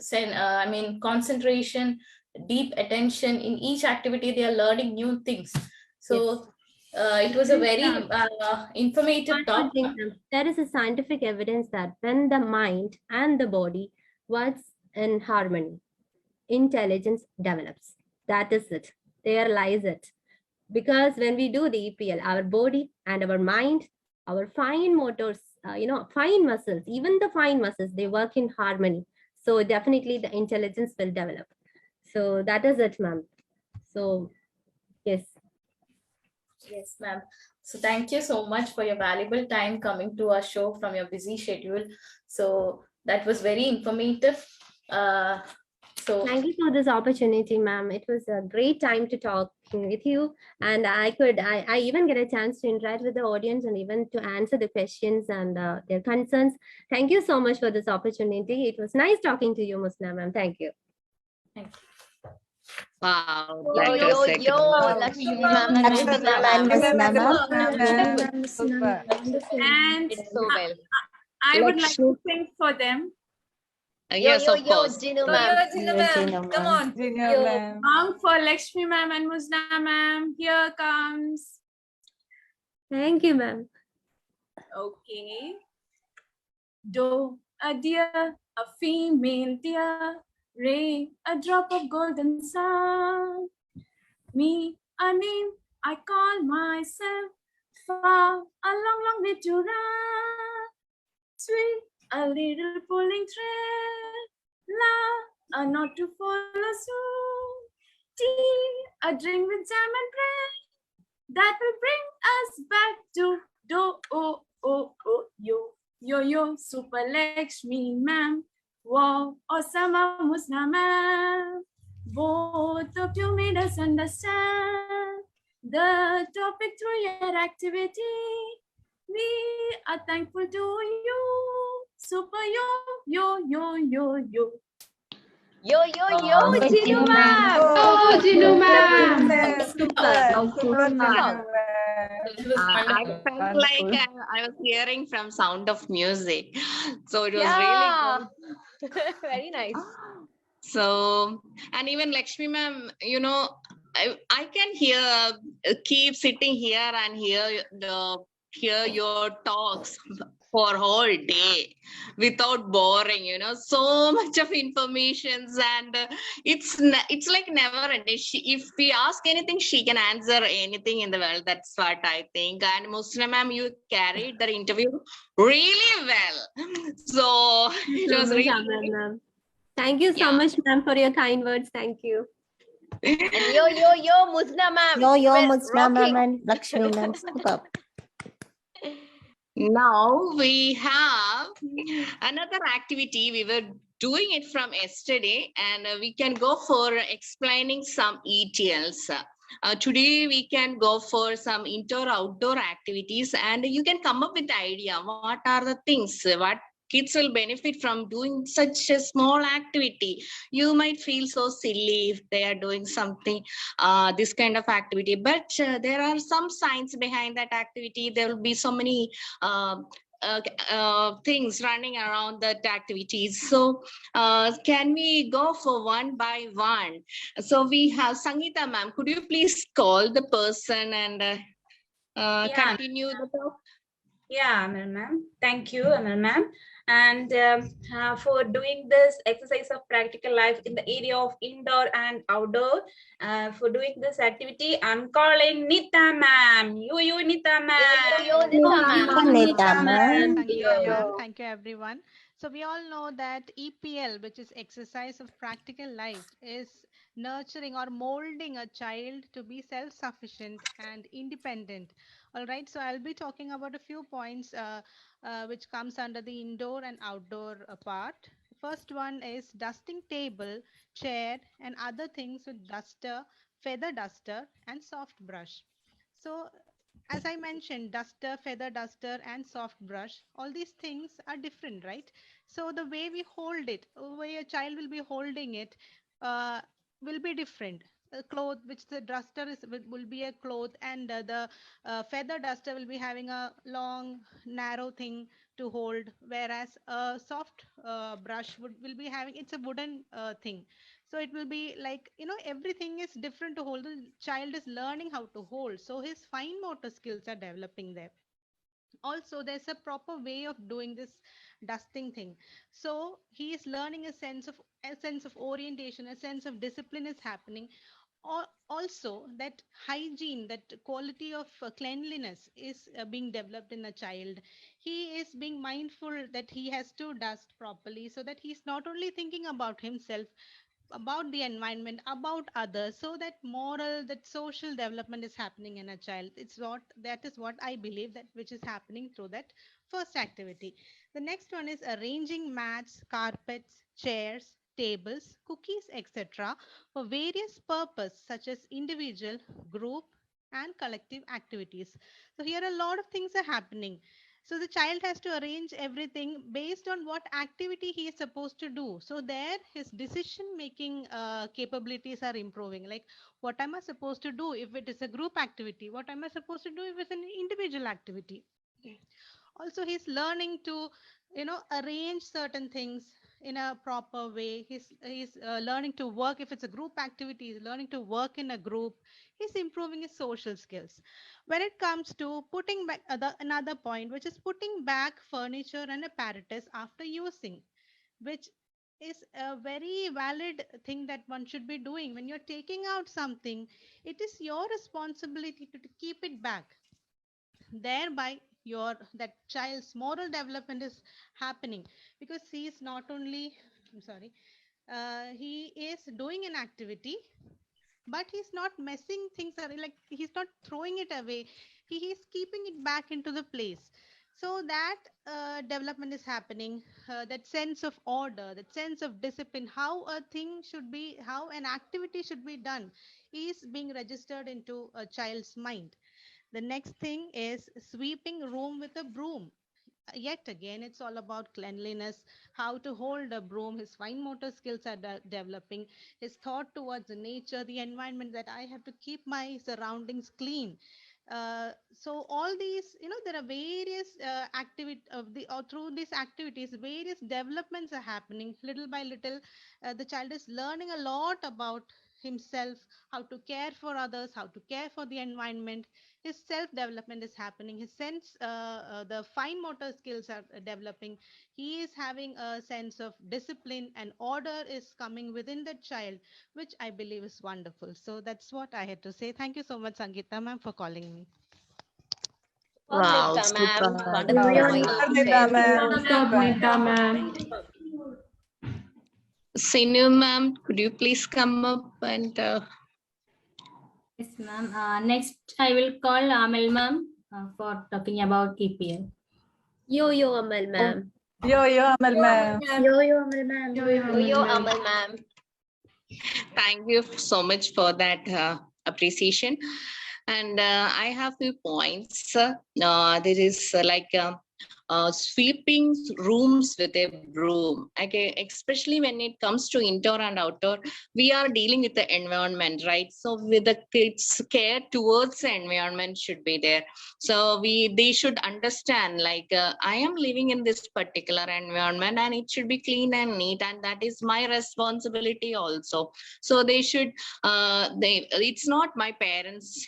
concentration, deep attention in each activity, they are learning new things. So it was a very informative talk. There is a scientific evidence that when the mind and the body works in harmony, intelligence develops. That is it. There lies it. Because when we do the EPL, our body and our mind, our fine motors, fine muscles, even the fine muscles, they work in harmony. So definitely the intelligence will develop. So that is it, ma'am. So yes. Yes, ma'am. So thank you so much for your valuable time coming to our show from your busy schedule. So that was very informative. So thank you for this opportunity, ma'am. It was a great time to talk with you, and I even get a chance to interact with the audience and even to answer the questions and their concerns. Thank you so much for this opportunity. It was nice talking to you, Musna, ma'am. Thank you. Thank you. Wow. And so well. I would like to sing for them. Yes, of course. Come on. Song for Lakshmi ma'am and Musna ma'am. Here comes. Thank you, ma'am. Okay. Do, a deer, a female deer, Ray, a drop of golden sun. Me, a name I call myself. Far, a long, long way to run. Sweet, a little pulling thread. La, a knot to follow soon. Tea, a drink with jam and bread. That will bring us back to do, oh, oh, oh, yo. Yo, yo, Super Lakshmi, ma'am. Wow, Osama Musna, ma'am. Both of you made us understand the topic through your activity. We are thankful to you. Super yo, yo, yo, yo, yo. Yo, yo, yo, Super, Jinu Jinu ma'am. ma'am. Oh, Jinu ma'am. I felt like I was hearing from Sound of Music. So it was really Yeah. good. Very nice. So, and even Lakshmi ma'am, you know, I can keep sitting here and hear your talks for whole day without boring, you know, so much of informations, and it's like never ending. If we ask anything, she can answer anything in the world. That's what I think. And Muslim ma'am, you carried the interview really well. So it was really Amran, ma'am. Thank you so Yeah. much, ma'am, for your kind words. Thank you. And yo, yo, yo, Musna ma'am. Yo, yo, We're Musna ma'am rocking. and Lakshmi ma'am. Superb. Now we have another activity. We were doing it from yesterday, and we can go for explaining some ETLs. Today we can go for some indoor-outdoor activities, and you can come up with the idea. What are the things? What kids will benefit from doing such a small activity? You might feel so silly if they are doing something, this kind of activity, but there are some science behind that activity. There will be so many things running around that activities. So can we go for one by one? So we have Sangeeta ma'am. Could you please call the person and continue the talk? Yeah, Amal ma'am. Thank you, Amal ma'am. And for doing this exercise of practical life in the area of indoor and outdoor, for doing this activity, I'm calling Nita ma'am. You, Nita ma'am. Yo, yo, Nita ma'am. Nita ma'am. Thank you, ma'am. Thank you, everyone. So we all know that EPL, which is exercise of practical life, is nurturing or molding a child to be self-sufficient and independent. All right. So I'll be talking about a few points which comes under the indoor and outdoor part. First one is dusting table, chair, and other things with duster, feather duster, and soft brush. So as I mentioned, duster, feather duster, and soft brush, all these things are different, right? So the way we hold it, the way a child will be holding it, uh, will be different. A cloth, which the duster is, will be a cloth, and the feather duster will be having a long, narrow thing to hold, whereas a soft brush will be having, it's a wooden thing. So it will be like, everything is different to hold. The child is learning how to hold, so his fine motor skills are developing there. Also, there's a proper way of doing this dusting thing, so he is learning a sense of orientation, a sense of discipline is happening. Also, that hygiene, that quality of cleanliness is being developed in a child. He is being mindful that he has to dust properly, so that he's not only thinking about himself, about the environment, about others, so that moral, that social development is happening in a child. That is what I believe, that which is happening through that first activity. The next one is arranging mats, carpets, chairs, tables, cookies, etc., for various purpose such as individual, group, and collective activities. So here a lot of things are happening. So the child has to arrange everything based on what activity he is supposed to do. So there his decision making capabilities are improving. Like, what am I supposed to do if it is a group activity? What am I supposed to do if it's an individual activity? Also, he's learning to, arrange certain things in a proper way. He's learning to work. If it's a group activity, he's learning to work in a group. He's improving his social skills. When it comes to putting back, another point, which is putting back furniture and apparatus after using, which is a very valid thing that one should be doing. When you're taking out something, it is your responsibility to keep it back. Thereby, your that child's moral development is happening, because he is not only, I'm sorry, he is doing an activity, but he's not messing things around, like he's not throwing it away, he is keeping it back into the place. So that development is happening, that sense of order, that sense of discipline, how a thing should be, how an activity should be done, is being registered into a child's mind. The next thing is sweeping room with a broom. Yet again, it's all about cleanliness, how to hold a broom. His fine motor skills are developing, his thought towards the nature, the environment, that I have to keep my surroundings clean. So all these, there are various activity of the, or through these activities, various developments are happening little by little. The child is learning a lot about himself, how to care for others, how to care for the environment. His self development is happening, his sense, the fine motor skills are developing, he is having a sense of discipline and order is coming within the child, which I believe is wonderful. So that's what I had to say. Thank you so much, Sangeeta ma'am, for calling me. Wow, Nita, ma'am. super. Wonderful points Super, to Nita, share. ma'am. Super. Nita, ma'am. Sinu ma'am, could you please come up and Yes, ma'am. Next, I will call Amal ma'am for talking about EPL. Yo, Amal, ma'am. Yo, Amal, ma'am. Yo, Amal ma'am. Yo, Amal, ma'am. thank you so much for that appreciation. And I have few points. There is sweeping rooms with a broom. Okay, especially when it comes to indoor and outdoor, we are dealing with the environment, right? So with the kids, care towards the environment should be there. So they should understand, like, I am living in this particular environment and it should be clean and neat, and that is my responsibility also. So they should, it's not my parents,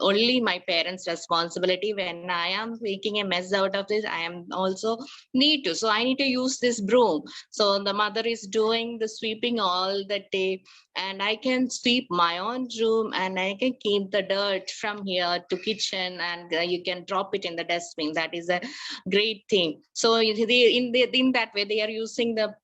only my parents' responsibility. When I am making a mess out of this, I am also need to. So I need to use this broom. So the mother is doing the sweeping all the day, and I can sweep my own room, and I can keep the dirt from here to kitchen, and you can drop it in the dustbin. That is a great thing. So in that way, they are using the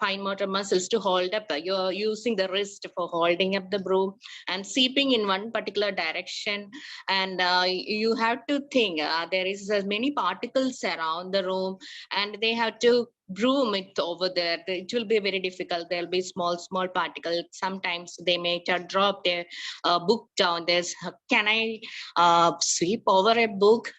fine motor muscles to hold up. You're using the wrist for holding up the broom and sweeping in one particular direction. And you have to think, there is many particles around the room, and they have to broom it over there. It will be very difficult. There'll be small particles. Sometimes they may drop their book down. Can I sweep over a book?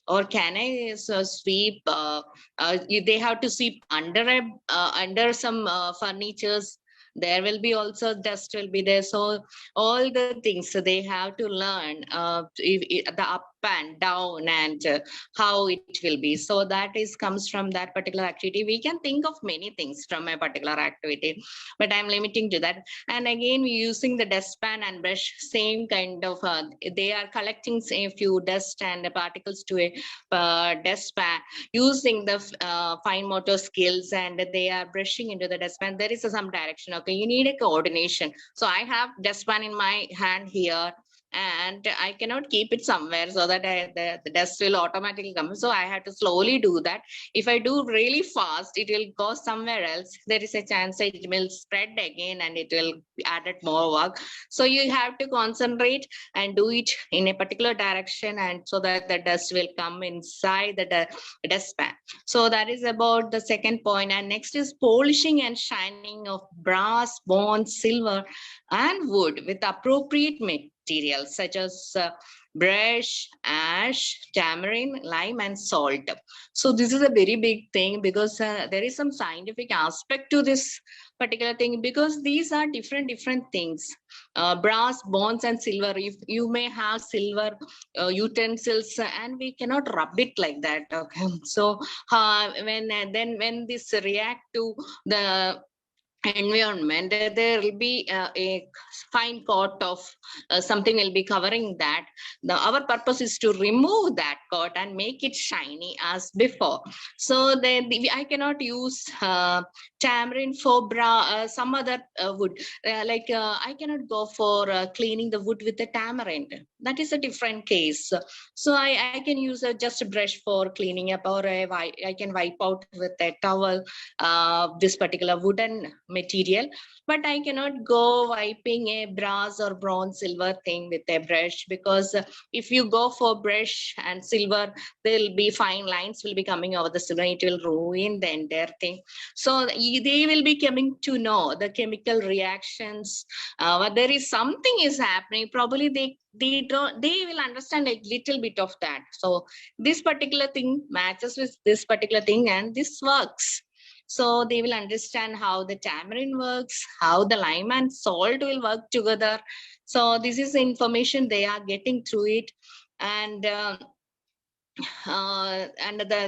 Or can I sweep? They have to sweep under some furnitures. There will be also dust will be there. So all the things, so they have to learn the up and down, and how it will be. So that comes from that particular activity. We can think of many things from a particular activity, but I'm limiting to that. And again, we're using the dustpan and brush, same kind of, they are collecting a few dust and particles to a dustpan using the fine motor skills, and they are brushing into the dustpan. There is some direction. Okay, you need a coordination. So I have dustpan in my hand here, and I cannot keep it somewhere so that the dust will automatically come. So I have to slowly do that. If I do really fast, it will go somewhere else. There is a chance it will spread again, and it will add more work. So you have to concentrate and do it in a particular direction, and so that the dust will come inside the dustpan. So that is about the second point. And next is polishing and shining of brass, bronze, silver, and wood with appropriate materials such as brush, ash, tamarind, lime, and salt. So this is a very big thing, because there is some scientific aspect to this particular thing, because these are different things. Brass, bronze, and silver. If you may have silver utensils, and we cannot rub it like that. Okay, so when this react to the environment, there will be a fine coat of something will be covering that. Our purpose is to remove that coat and make it shiny as before. So then I cannot use tamarind for some other wood. I cannot go for cleaning the wood with the tamarind. That is a different case. So I can use just a brush for cleaning up, or I can wipe out with a towel this particular wooden material, but I cannot go wiping a brass or bronze silver thing with a brush, because if you go for brush and silver, there'll be fine lines will be coming over the silver. It will ruin the entire thing. So they will be coming to know the chemical reactions. There is something is happening. Probably they will understand a little bit of that. So this particular thing matches with this particular thing, and this works. So they will understand how the tamarind works, how the lime and salt will work together. So this is the information they are getting through it. And the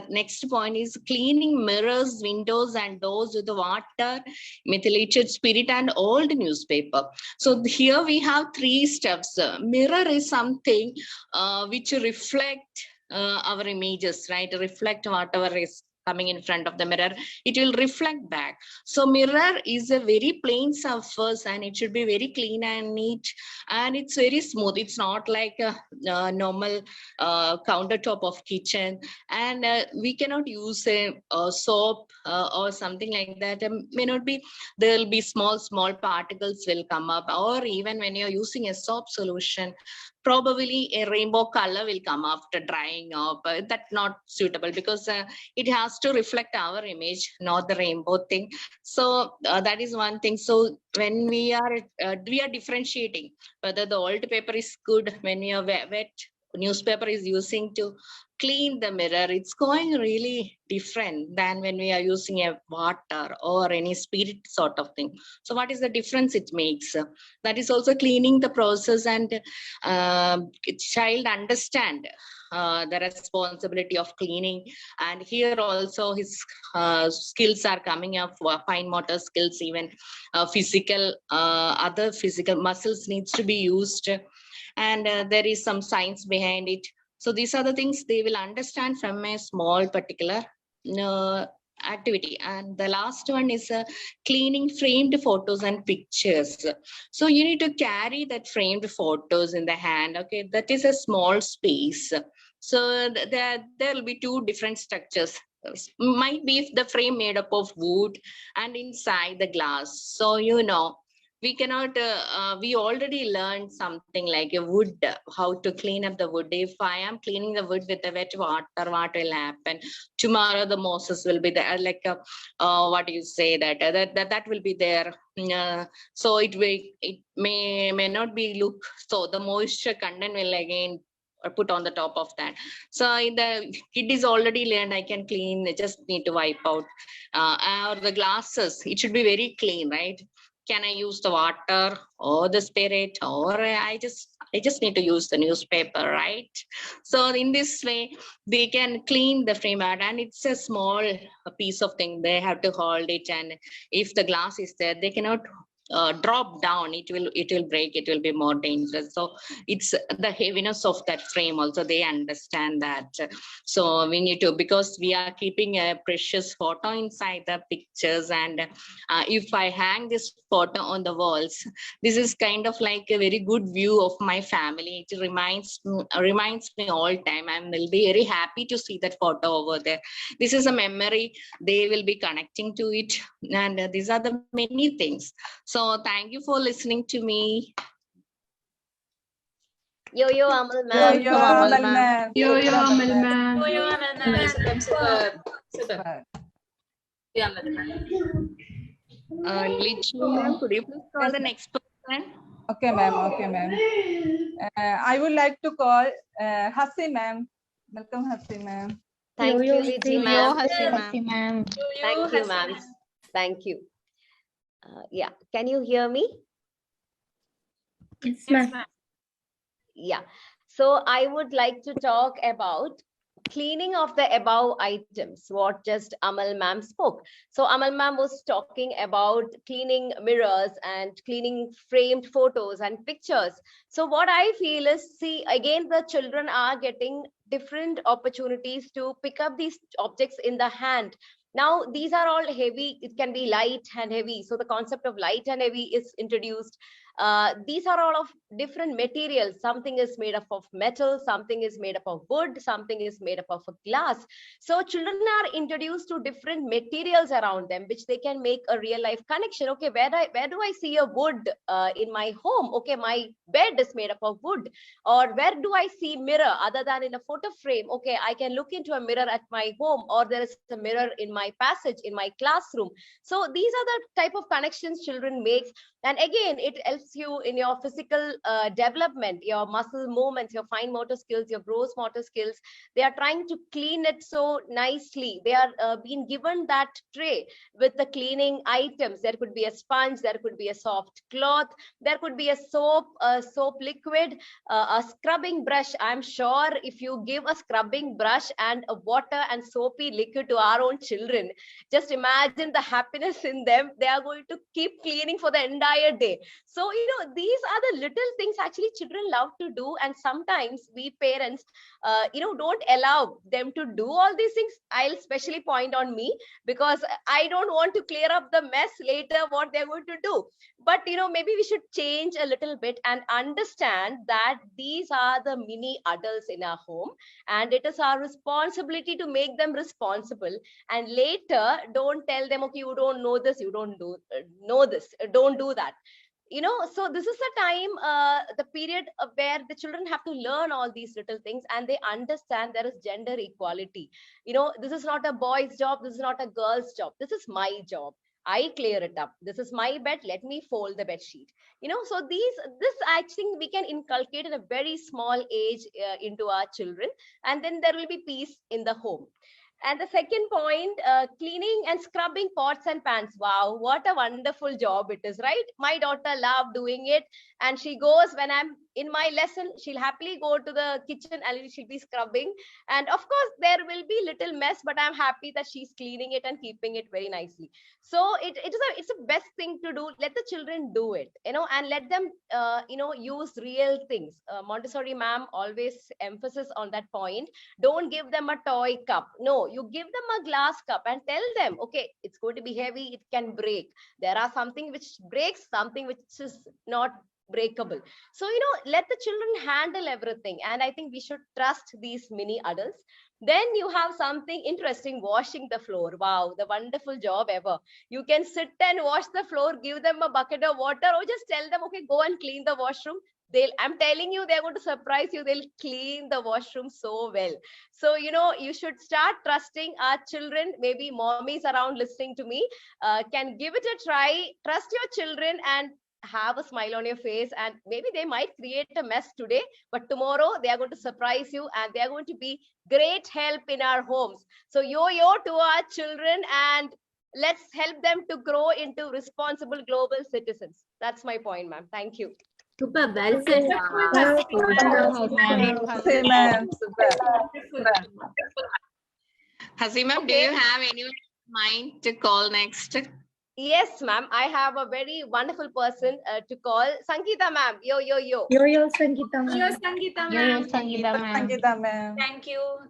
next point is cleaning mirrors, windows, and doors with water, methylated spirit, and old newspaper. So here we have 3 steps. Mirror is something which reflect our images, right? Reflect whatever is coming in front of the mirror, it will reflect back. So mirror is a very plain surface, and it should be very clean and neat, and it's very smooth. It's not like a normal countertop of kitchen, and we cannot use a soap or something like that. May not be, there will be small particles will come up, or even when you're using a soap solution, probably a rainbow color will come after drying up. That's not suitable, because it has to reflect our image, not the rainbow thing. So that is one thing. So when we are differentiating whether the old paper is good when your wet newspaper is using to clean the mirror. It's going really different than when we are using a water or any spirit sort of thing. So what is the difference it makes? That is also cleaning the process, and child understand the responsibility of cleaning. And here also his skills are coming up, fine motor skills, even physical, other physical muscles needs to be used. And there is some science behind it. So these are the things they will understand from a small particular activity. And the last one is cleaning framed photos and pictures. So you need to carry that framed photos in the hand. Okay, that is a small space. So there will be 2 different structures. Might be the frame made up of wood and inside the glass. So we cannot, we already learned something like a wood, how to clean up the wood. If I am cleaning the wood with the wet water, what will happen? Tomorrow the mosses will be there, like what do you say, that will be there. So it may not be look, so the moisture content will again put on the top of that. So the kid is already learned, I can clean, I just need to wipe out. Or the glasses, it should be very clean, right? Can I use the water or the spirit, or I just need to use the newspaper, right? So in this way, they can clean the frame out, and it's a small piece of thing. They have to hold it, and if the glass is there, they cannot drop down. It will break. It will be more dangerous. So it's the heaviness of that frame also, they understand that. So we need to, because we are keeping a precious photo inside the pictures, and if I hang this photo on the walls, this is kind of like a very good view of my family. It reminds me all time. I will be very happy to see that photo over there. This is a memory. They will be connecting to it, and these are the many things. So thank you for listening to me. Yo Amal ma'am. Yo Amal ma'am. Yo Amal ma'am. Super. Yeah, madam. Lichi ma'am, could you please call the next person? Okay, ma'am. Okay, ma'am. I would like to call Hasi ma'am. Welcome, Hasi ma'am. Thank you, Lichi ma'am. ma'am. Thank you, ma'am. Thank you. Yeah, can you hear me? Yes, ma'am. Yeah. So I would like to talk about cleaning of the above items, what just Amal ma'am spoke. So Amal ma'am was talking about cleaning mirrors and cleaning framed photos and pictures. So what I feel is, see, again, the children are getting different opportunities to pick up these objects in the hand. Now, these are all heavy. It can be light and heavy. So the concept of light and heavy is introduced. These are all of different materials. Something is made up of metal, something is made up of wood, something is made up of a glass. So children are introduced to different materials around them, which they can make a real life connection. Okay, where do I see a wood in my home? Okay, my bed is made up of wood. Or where do I see mirror other than in a photo frame? Okay, I can look into a mirror at my home, or there is a mirror in my passage, in my classroom. So these are the type of connections children make. And again, it helps you in your physical development, your muscle movements, your fine motor skills, your gross motor skills. They are trying to clean it so nicely. They are being given that tray with the cleaning items. There could be a sponge, there could be a soft cloth, there could be a soap liquid, a scrubbing brush. I'm sure if you give a scrubbing brush and a water and soapy liquid to our own children, just imagine the happiness in them. They are going to keep cleaning for the entire day. So, these are the little things actually children love to do. And sometimes we parents, don't allow them to do all these things. I'll especially point on me, because I don't want to clear up the mess later, what they're going to do. But, maybe we should change a little bit and understand that these are the mini adults in our home. And it is our responsibility to make them responsible. And later, don't tell them, okay, you don't know this, you don't know this, don't do that. So this is the time, the period where the children have to learn all these little things, and they understand there is gender equality. This is not a boy's job, this is not a girl's job, this is my job. I clear it up. This is my bed. Let me fold the bed sheet. So this I think we can inculcate in a very small age into our children, and then there will be peace in the home. And the second point, cleaning and scrubbing pots and pans. Wow, what a wonderful job it is, right? My daughter loved doing it. And she goes, when I'm in my lesson, she'll happily go to the kitchen and she'll be scrubbing. And of course, there will be little mess, but I'm happy that she's cleaning it and keeping it very nicely. So it's a best thing to do. Let the children do it, and let them, use real things. Montessori ma'am always emphasis on that point. Don't give them a toy cup. No, you give them a glass cup and tell them, okay, it's going to be heavy, it can break. There are something which breaks, something which is not breakable. So, let the children handle everything. And I think we should trust these mini adults. Then you have something interesting, washing the floor. Wow, the wonderful job ever. You can sit and wash the floor, give them a bucket of water, or just tell them, okay, go and clean the washroom. I'm telling you, they're going to surprise you. They'll clean the washroom so well. So, you should start trusting our children. Maybe mommies around listening to me can give it a try. Trust your children and have a smile on your face, and maybe they might create a mess today, but tomorrow they are going to surprise you, and they are going to be great help in our homes. So yo to our children, and let's help them to grow into responsible global citizens. That's my point, ma'am. Thank you. Super, well said. Hasi ma'am, do you have anyone in mind to call next? Yes, ma'am. I have a very wonderful person to call. Sangeeta ma'am. Yo. Yo, Sangeeta ma'am. Yo, Sangeeta ma'am. Sangeeta ma'am.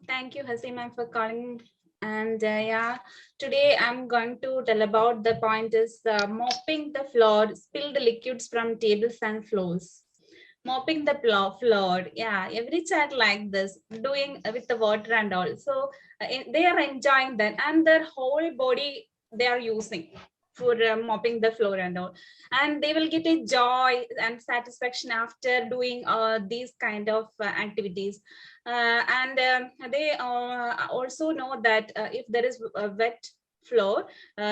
Thank you, Hasi ma'am, for calling. And today I'm going to tell about the point is mopping the floor, spilled liquids from tables and floors. Mopping the floor, every child like this, doing with the water and all. So they are enjoying that, and their whole body they are using for mopping the floor and all, and they will get a joy and satisfaction after doing these kind of activities. And they also know that if there is a wet floor,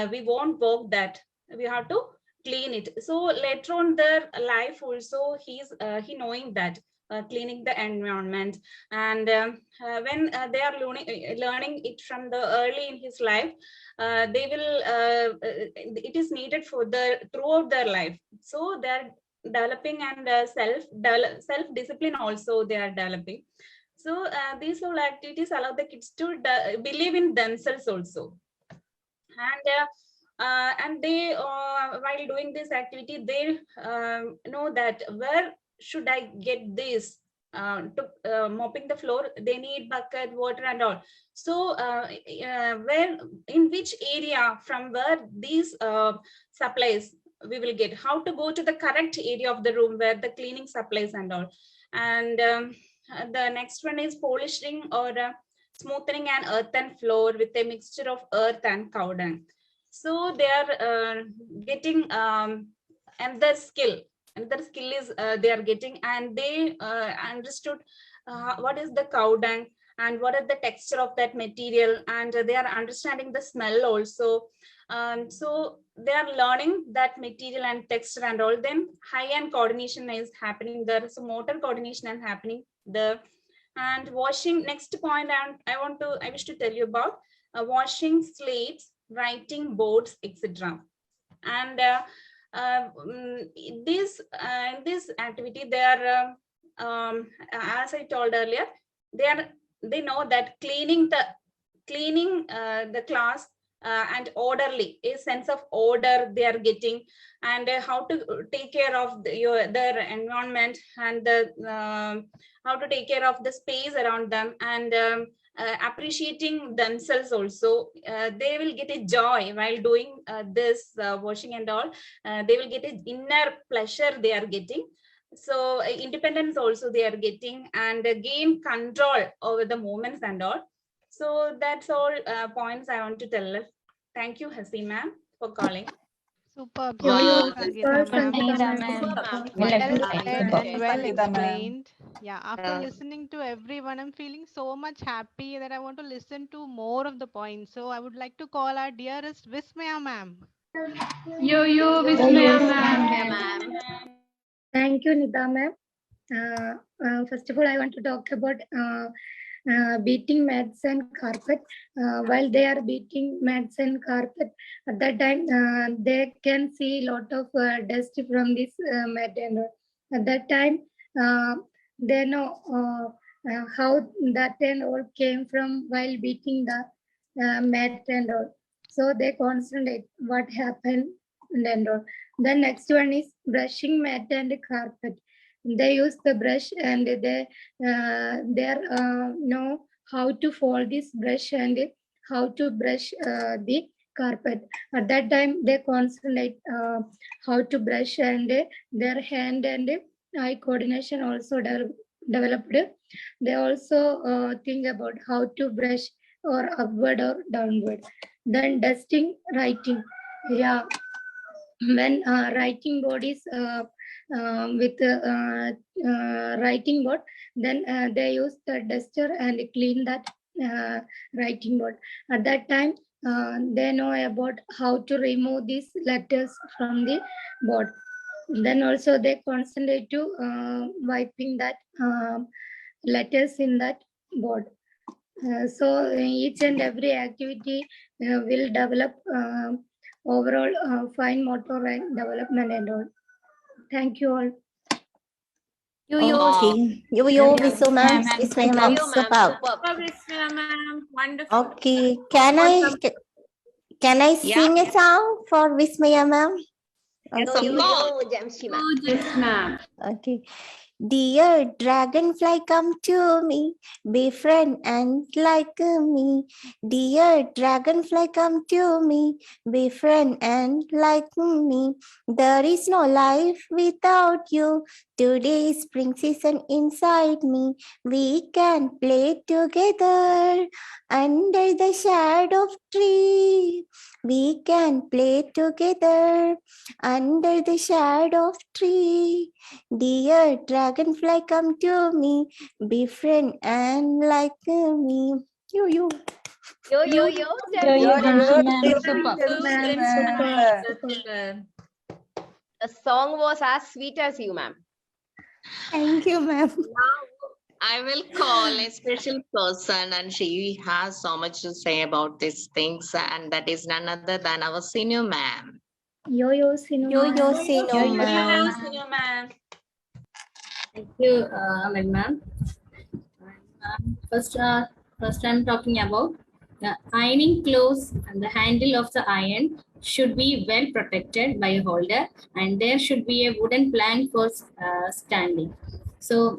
we won't walk that, we have to clean it. So later on their life also, he knowing that cleaning the environment. And when they are learning it from the early in his life, they will it is needed for throughout their life. So they're developing, and self discipline also they are developing. So these all activities allow the kids to believe in themselves also. And they while doing this activity, they know that where should I get this to mopping the floor, they need bucket, water and all. So where, in which area, from where these supplies we will get, how to go to the correct area of the room where the cleaning supplies and all. And the next one is polishing or smoothing an earthen floor with a mixture of earth and cow dung. So they are getting another skill. Another skill is they are getting, and they understood what is the cow dung and what is the texture of that material, and they are understanding the smell also. So they are learning that material and texture and all. Then high-end coordination is happening there. So motor coordination is happening there. And washing, next point I wish to tell you about washing slates, writing boards, etc. And this activity, they are as I told earlier, they know that cleaning the class and orderly, a sense of order they are getting, and how to take care of their environment, and how to take care of the space around them, and appreciating themselves also. They will get a joy while doing this washing and all. They will get an inner pleasure they are getting. So independence also they are getting, and gain control over the moments and all. So that's all points I want to tell. Thank you, Hasi ma'am, for calling. Superb. Wow, Sangeeta ma'am. Well said and well Sangeeta ma'am. explained. Yeah, after listening to everyone, I'm feeling so much happy that I want to listen to more of the points. So I would like to call our dearest Vismaya ma'am. Yo, Vismaya ma'am. Thank you, Nita ma'am. First of all, I want to talk about beating mats and carpet. While they are beating mats and carpet, at that time they can see a lot of dust from this mat, and at that time they know how that and all came from while beating the mat and all. So they concentrate what happened and all. The next one is brushing mat and carpet. They use the brush, and they know how to fold this brush and how to brush the carpet. At that time, they concentrate how to brush, and their hand and eye coordination also developed. They also think about how to brush or upward or downward. Then dusting, writing. Yeah, when writing board is with writing board, then they use the duster and clean that writing board. At that time, they know about how to remove these letters from the board. Then also they concentrate to wiping that letters in that board. So each and every activity will develop overall fine motor and development and all. Thank you all. Okay. Yo, Visu ma'am. Vismaya ma'am. Superb. Wonderful. Okay. Can I sing a song for Vismaya ma'am? Yes, Okay. Jamshi ma'am. Yes, ma'am. Okay. Dear dragonfly, come to me, befriend and like me. Dear dragonfly, come to me, befriend and like me. There is no life without you. Today is spring season inside me. We can play together under the shadow of tree. We can play together under the shadow of tree. Dear dragonfly, come to me, befriend and like me. Yo. The song was as sweet as you, ma'am. Thank you, ma'am. I will call a special person, and she has so much to say about these things, and that is none other than our senior ma'am. Yo, senior Thank you, ma'am. First I'm talking about the ironing clothes, and the handle of the iron should be well protected by a holder, and there should be a wooden plank for standing. So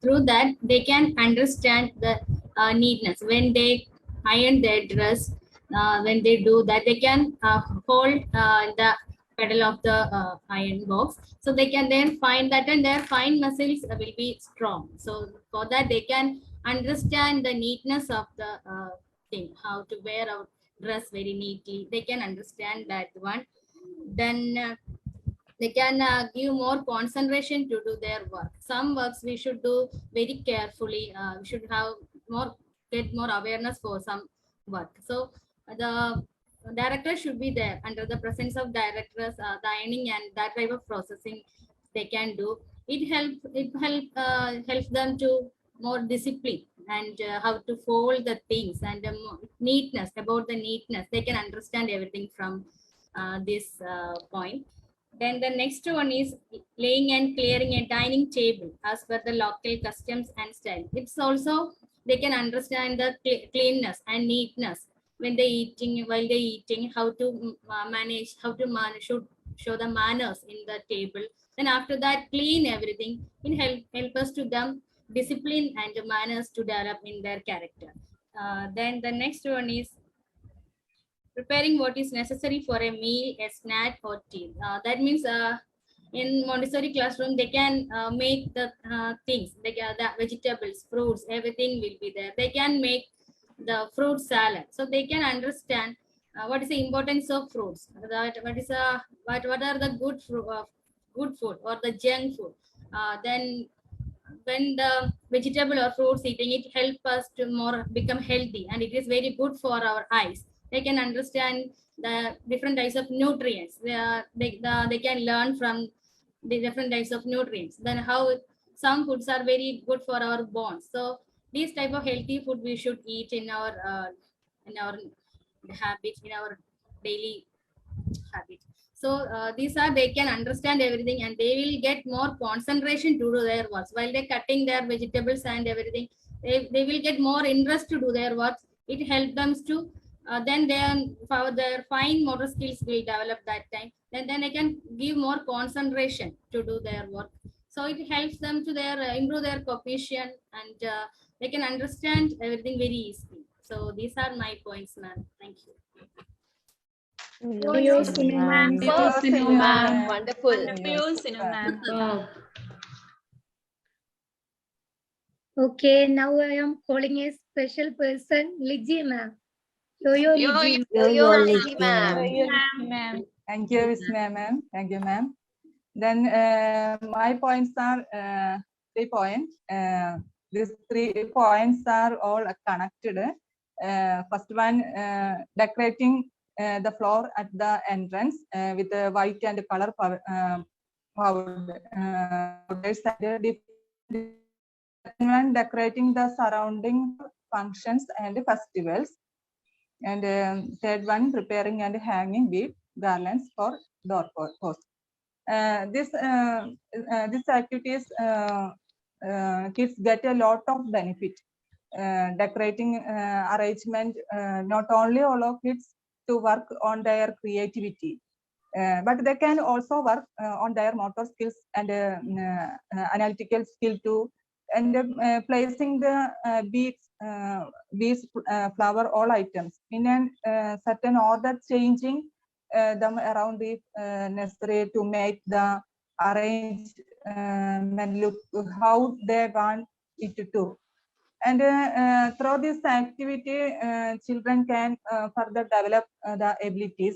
through that they can understand the neatness when they iron their dress. When they do that, they can hold the pedal of the iron box, so they can then find that, and their fine muscles will be strong. So for that they can understand the neatness of the thing, how to wear our dress very neatly. They can understand that one. Then they can give more concentration to do their work. Some works we should do very carefully. We should have get more awareness for some work. So the director should be there. Under the presence of directors, the ironing and that type of processing they can do. Helps them to more discipline, and how to fold the things, and neatness, about the neatness. They can understand everything from this point. Then the next one is laying and clearing a dining table as per the local customs and style. It's also, they can understand the cleanness and neatness when they eating, while they eating, how to manage, should show the manners in the table. Then after that, clean everything. It help us to them discipline and manners to develop in their character. Then the next one is preparing what is necessary for a meal, a snack, or tea. That means in Montessori classroom, they can make the things, the vegetables, fruits, everything will be there. They can make the fruit salad, so they can understand what is the importance of fruits. That what are the good food or the junk food. Then when the vegetable or fruits eating, it helps us to more become healthy, and it is very good for our eyes. They can understand the different types of nutrients. They can learn from the different types of nutrients. Then how some foods are very good for our bones. So these type of healthy food we should eat in our habits, in our daily habits. So these are, they can understand everything, and they will get more concentration to do their works while they're cutting their vegetables and everything. They will get more interest to do their works. It helps them to then their fine motor skills will develop that time. Then they can give more concentration to do their work. So it helps them to their improve their cognition, and they can understand everything very easily. So these are my points, ma'am. Thank you. You, Sinu ma'am. Sinu ma'am. Wonderful. Okay, now I am calling a special person, Liji ma'am. Yo, Liji. Liji ma'am. Thank you, Miss ma'am. Thank you, ma'am. Then my points are 3 points. These 3 points are all connected. First one, decorating the floor at the entrance with white and color powders, and one, decorating the surrounding functions and festivals. And third one, preparing and hanging with garlands for doorposts. These activities, kids get a lot of benefit. Decorating arrangement not only allow kids to work on their creativity, but they can also work on their motor skills and analytical skill too. And placing the beads, flower, all items in a certain order, changing them around if necessary to make the arrangement look how they want it to. And through this activity, children can further develop the abilities.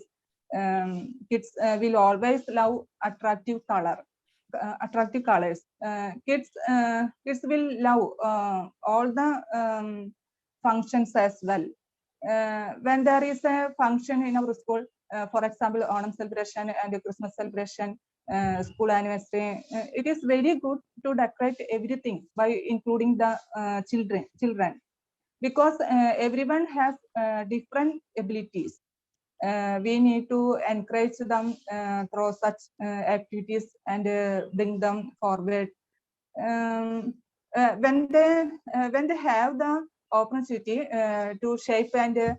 Kids will always love attractive colors. Kids will love all the functions as well. When there is a function in our school, for example, Onam celebration and Christmas celebration, school anniversary, it is very good to decorate everything by including the children, because everyone has different abilities. We need to encourage them through such activities and bring them forward. when they have the opportunity to shape and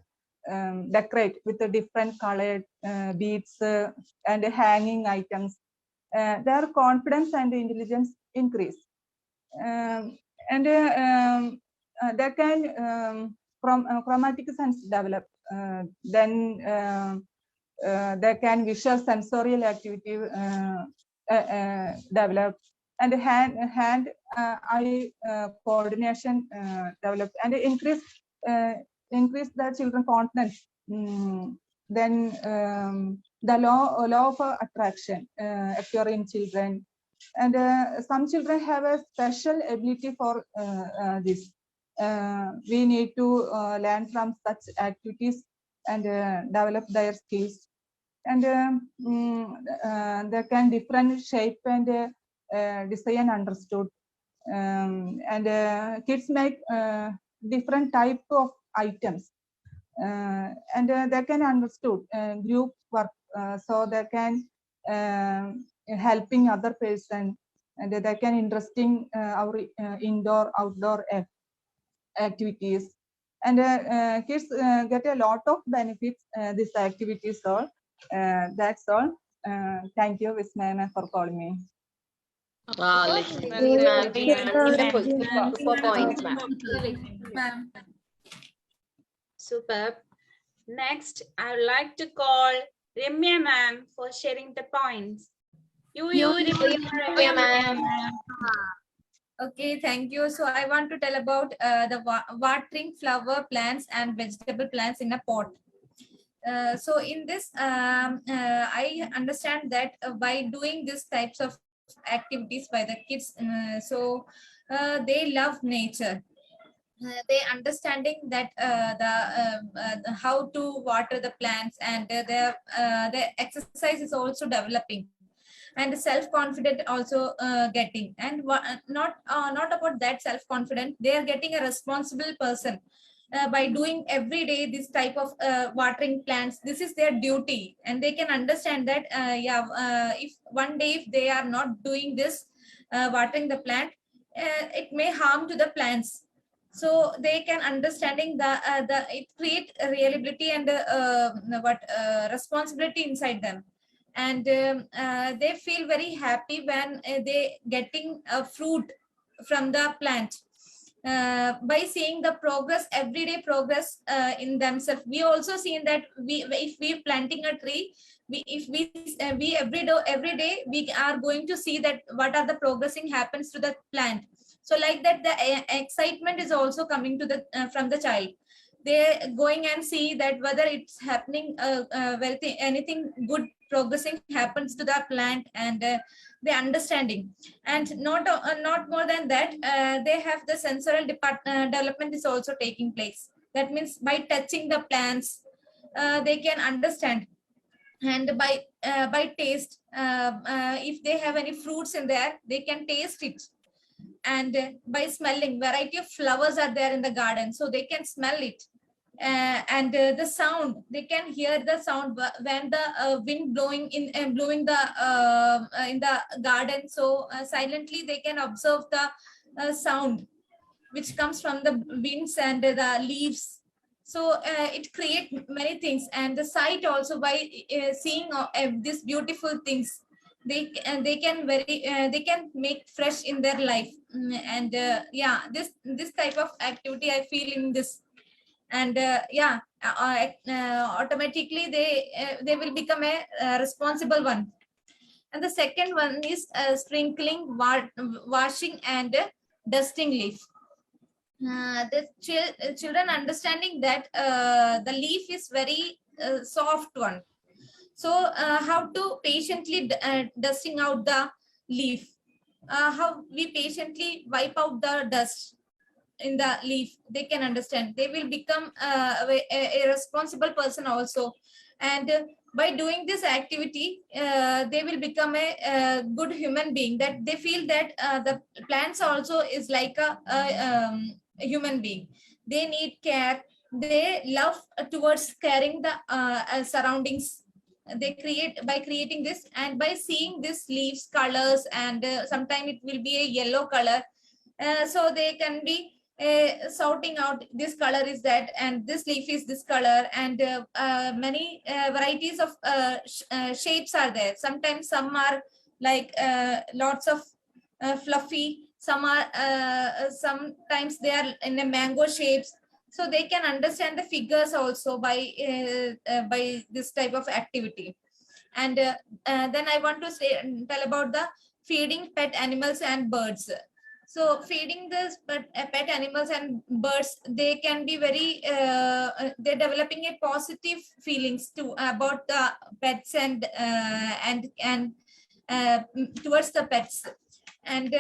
decorate with the different colored beads and hanging items, their confidence and intelligence increase. They can chromatic sense develop. Then they can visual sensorial activity develop, and hand-eye coordination develop, and increase the children confidence. Then the law of attraction appear in children, and some children have a special ability for this. We need to learn from such activities and develop their skills. And they can different shape and design understood. And kids make different type of items, and they can understood group work, so they can helping other person, and they can interesting our indoor outdoor activities, and kids get a lot of benefits these activities all. That's all. Thank you, Miss Ma'am, for calling me. Wow, Lakshmi ma'am, beautiful. Super points, ma'am. Superb. Next, I would like to call Ramya ma'am for sharing the points. Ramya ma'am. Okay, thank you. So I want to tell about the watering flower plants and vegetable plants in a pot. So in this, I understand that by doing these types of activities by the kids, they love nature. They understanding that how to water the plants, and their exercise is also developing, and self-confident also getting, and not about that self-confident, they are getting a responsible person by doing every day this type of watering plants. This is their duty, and they can understand that if one day if they are not doing this watering the plant, it may harm to the plants. So they can understanding it create a reliability and responsibility inside them, and they feel very happy when they getting a fruit from the plant. By seeing the progress, everyday progress in themselves. We also seen that if we planting a tree, we every day we are going to see that what are the progressing happens to the plant. So like that, the excitement is also coming to the from the child. They're going and see that whether it's happening, anything good progressing happens to the plant, and the understanding. And not more than that, they have the sensorial development is also taking place. That means by touching the plants, they can understand, and by taste, if they have any fruits in there, they can taste it. And by smelling, variety of flowers are there in the garden, so they can smell it. And the sound, they can hear the sound when the wind blowing in the garden. So silently they can observe the sound which comes from the winds and the leaves. So it creates many things. And the sight also, by seeing these beautiful things, they can make fresh in their life. And this type of activity I feel in this. And automatically they will become a responsible one. And the second one is sprinkling, washing and dusting leaf. The children understanding that the leaf is very soft one. So how to patiently dusting out the leaf, how we patiently wipe out the dust in the leaf, they can understand. They will become a responsible person also. And by doing this activity, they will become a good human being, that they feel that the plants also is like a human being. They need care. They love towards caring the surroundings. They create by creating this, and by seeing this leaves colors, and sometimes it will be a yellow color. So they can be sorting out this color is that and this leaf is this color, and many varieties of shapes are there. Sometimes some are like lots of fluffy, some are sometimes they are in a mango shapes. So they can understand the figures also by this type of activity. And then I want to tell about the feeding pet animals and birds. So feeding the pet animals and birds, they can be very, they're developing a positive feelings too about the pets and towards the pets. And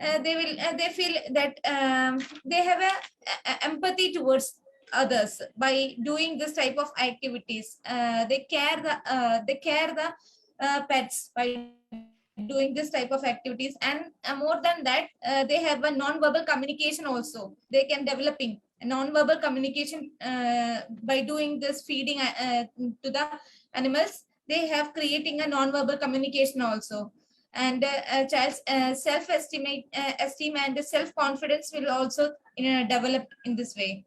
they feel that they have a empathy towards others by doing this type of activities. They care the pets by doing this type of activities. And more than that, they have a non-verbal communication also. They can developing a non-verbal communication by doing this feeding to the animals. They have creating a non-verbal communication also. And a child's self-esteem and self-confidence will also develop in this way.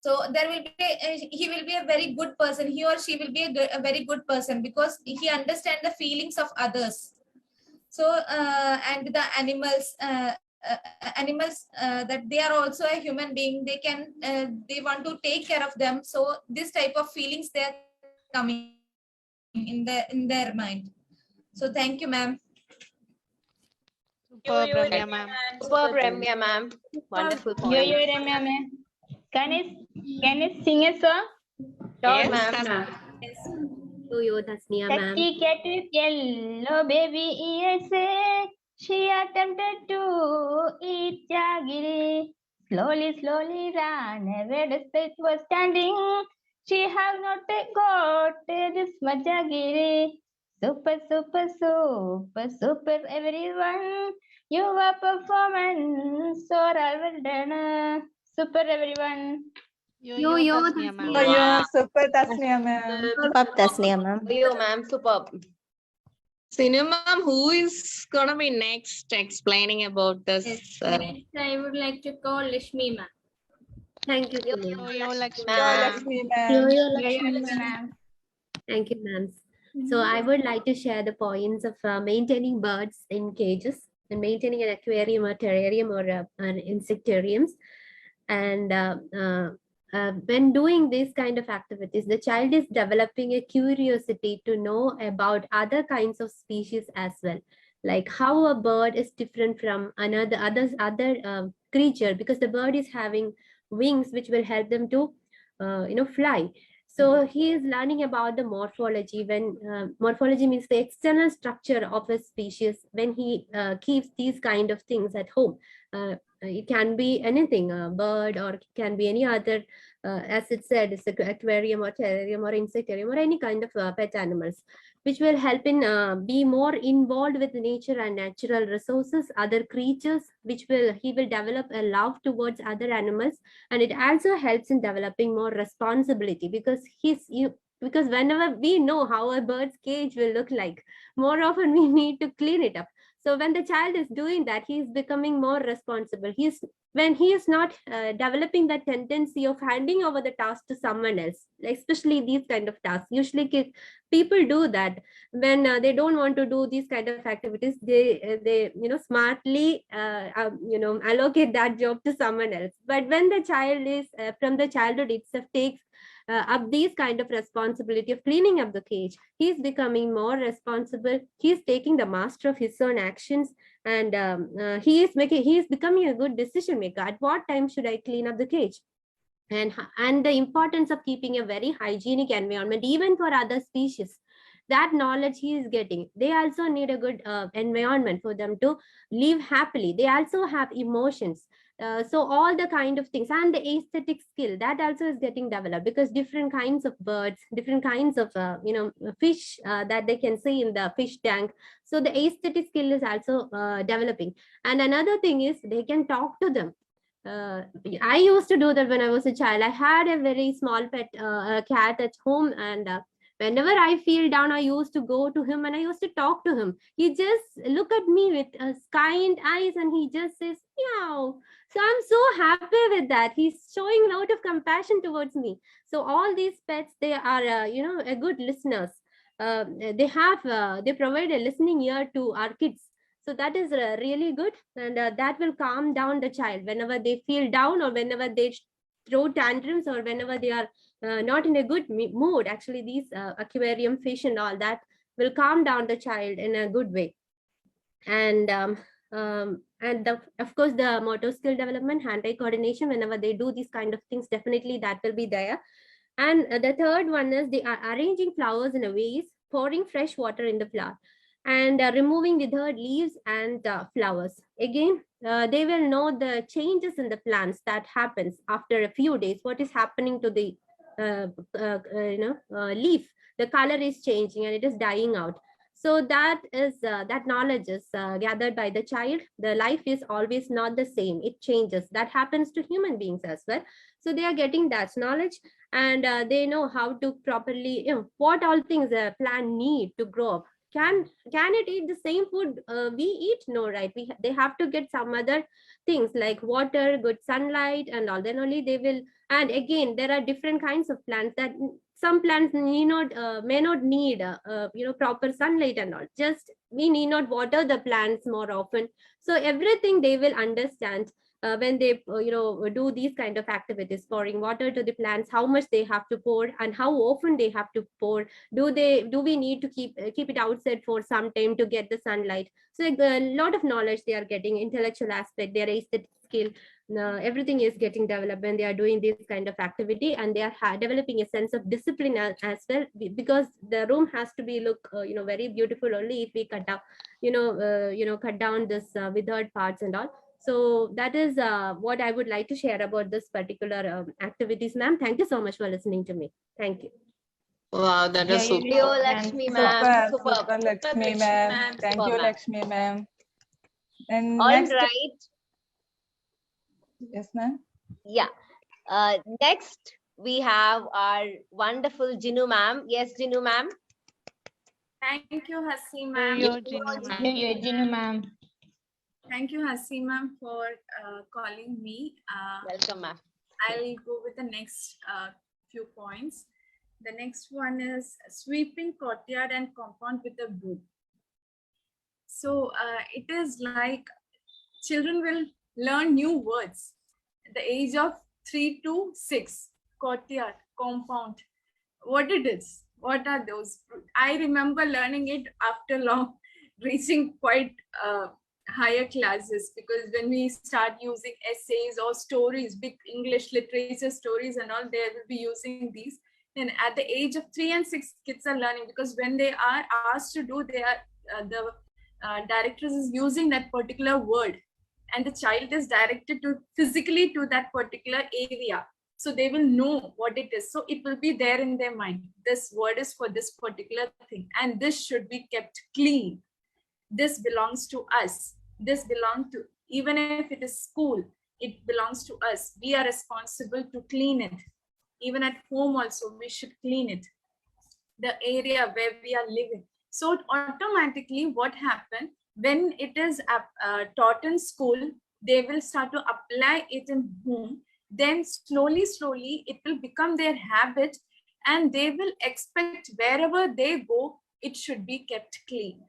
So there will be he will be a very good person. He or she will be a very good person because he understands the feelings of others. So and the animals that they are also a human being. They can they want to take care of them. So this type of feelings they are coming in their mind. So thank you, ma'am. Superb, Ramya ma'am. Superb, Ramya ma'am. Wonderful point. Yo, Ramya ma'am. Can I sing a song? Sure, Yes, ma'am. Yo, Tasniya ma'am. Sexy cat with yellow baby ears. She attempted to eat jaggery. Slowly ran where the space was standing. She have not got this much jaggery. Super, everyone. Your performance so well done. Super, everyone. Yo, Tasniya ma'am. Yo, super Tasniya ma'am. Superb, Tasniya ma'am. Yo, ma'am, superb. Sinu ma'am, who is gonna be next explaining about this? Yes, next I would like to call Lashmi ma'am. Thank you, Yo, Lakshmi Yo, ma'am. Lakshmi ma'am. Ma'am. Thank you, ma'am. So I would like to share the points of maintaining birds in cages and maintaining an aquarium or terrarium or an insectariums. And when doing these kind of activities, the child is developing a curiosity to know about other kinds of species as well, like how a bird is different from other creature, because the bird is having wings which will help them to fly. So he is learning about the morphology. When morphology means the external structure of a species, when he keeps these kind of things at home. It can be anything, a bird, or it can be any other, as it said, it's an aquarium or terrarium or insectarium or any kind of pet animals, which will help in be more involved with nature and natural resources, other creatures, which he will develop a love towards other animals. And it also helps in developing more responsibility, because because whenever we know how a bird's cage will look like, more often we need to clean it up. So when the child is doing that, he is becoming more responsible. When he is not developing that tendency of handing over the task to someone else, especially these kind of tasks. Usually people do that when they don't want to do these kind of activities. They smartly allocate that job to someone else. But when the child is from the childhood itself takes up these kind of responsibility of cleaning up the cage, he's becoming more responsible. He's taking the master of his own actions, and he is becoming a good decision maker. At what time should I clean up the cage? And the importance of keeping a very hygienic environment, even for other species. That knowledge he is getting. They also need a good environment for them to live happily. They also have emotions. So all the kind of things, and the aesthetic skill, that also is getting developed, because different kinds of birds, different kinds of fish that they can see in the fish tank. So the aesthetic skill is also developing. And another thing is they can talk to them. I used to do that when I was a child. I had a very small pet cat at home, and Whenever I feel down, I used to go to him and I used to talk to him. He just look at me with kind eyes and he just says, meow. So I'm so happy with that. He's showing a lot of compassion towards me. So all these pets, they are, a good listeners. They provide a listening ear to our kids. So that is really good, and that will calm down the child whenever they feel down, or whenever they throw tantrums, or whenever they are not in a good mood. Actually, these aquarium fish and all that will calm down the child in a good way. And of course, the motor skill development, hand-eye coordination, whenever they do these kind of things, definitely that will be there. And the third one is they are arranging flowers in a vase, pouring fresh water in the flower, and removing withered leaves and flowers. Again, they will know the changes in the plants that happens after a few days. What is happening to the leaf? The color is changing and it is dying out. So that knowledge is gathered by the child. The life is always not the same. It changes. That happens to human beings as well. So they are getting that knowledge, and they know how to properly, what all things a plant need to grow up. Can it eat the same food we eat? No, right? They have to get some other things like water, good sunlight, and all. Then only they will. And again, there are different kinds of plants that some plants may not need proper sunlight and all. Just we need not water the plants more often. So everything they will understand when they do these kind of activities, pouring water to the plants, how much they have to pour and how often they have to pour. Do we need to keep it outside for some time to get the sunlight? So a lot of knowledge they are getting, intellectual aspect, their aesthetic skill, everything is getting developed when they are doing this kind of activity, and they are developing a sense of discipline as well, because the room has to be look very beautiful only if we cut down cut down this withered parts and all. So that is what I would like to share about this particular activities, ma'am. Thank you so much for listening to me. Thank you. Wow, that is super. Yo, Lakshmi ma'am. Super Lakshmi ma'am. Thank you, Lakshmi ma'am. And All next, right. yes, ma'am. Yeah. Next, we have our wonderful Jinu ma'am. Yes, Jinu ma'am. Thank you, Hassi ma'am. Jinu ma'am. Thank you, Hassi ma'am, for calling me. Welcome, ma'am. I'll go with the next few points. The next one is sweeping courtyard and compound with a broom. So it is like children will learn new words at the age of 3 to 6. Courtyard, compound, what it is, what are those? I remember learning it after long, reaching quite higher classes, because when we start using essays or stories, big English literature stories and all, they will be using these. Then at the age of 3 and 6, kids are learning, because when they are asked to do, they are the directors is using that particular word, and the child is directed to physically to that particular area. So they will know what it is. So it will be there in their mind. This word is for this particular thing, and this should be kept clean. This belongs to us. This belongs to, even if it is school, it belongs to us. We are responsible to clean it. Even at home also, we should clean it. The area where we are living. So automatically what happens, when it is taught in school, they will start to apply it in home. Then slowly, it will become their habit, and they will expect wherever they go, it should be kept clean.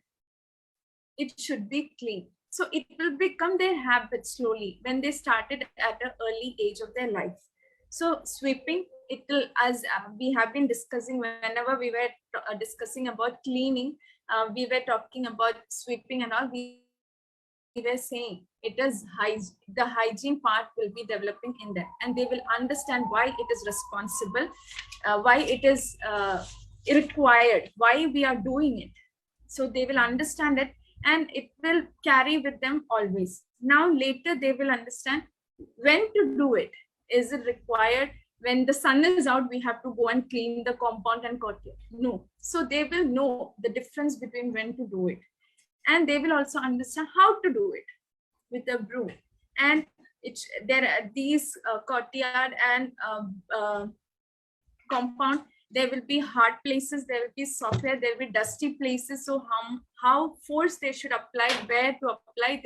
It should be clean. So it will become their habit slowly when they started at an early age of their life. So sweeping, it will, as we have been discussing, whenever we were discussing about cleaning, we were talking about sweeping and all, we were saying it is the hygiene part will be developing in them, and they will understand why it is responsible, why it is required, why we are doing it. So they will understand it, and it will carry with them always. Now later they will understand when to do it. Is it required when the sun is out, we have to go and clean the compound and courtyard? No. So they will know the difference between when to do it, and they will also understand how to do it with a broom. And there are these courtyard and compound, There will be hard places, there will be software, there will be dusty places. So how force they should apply, where to apply,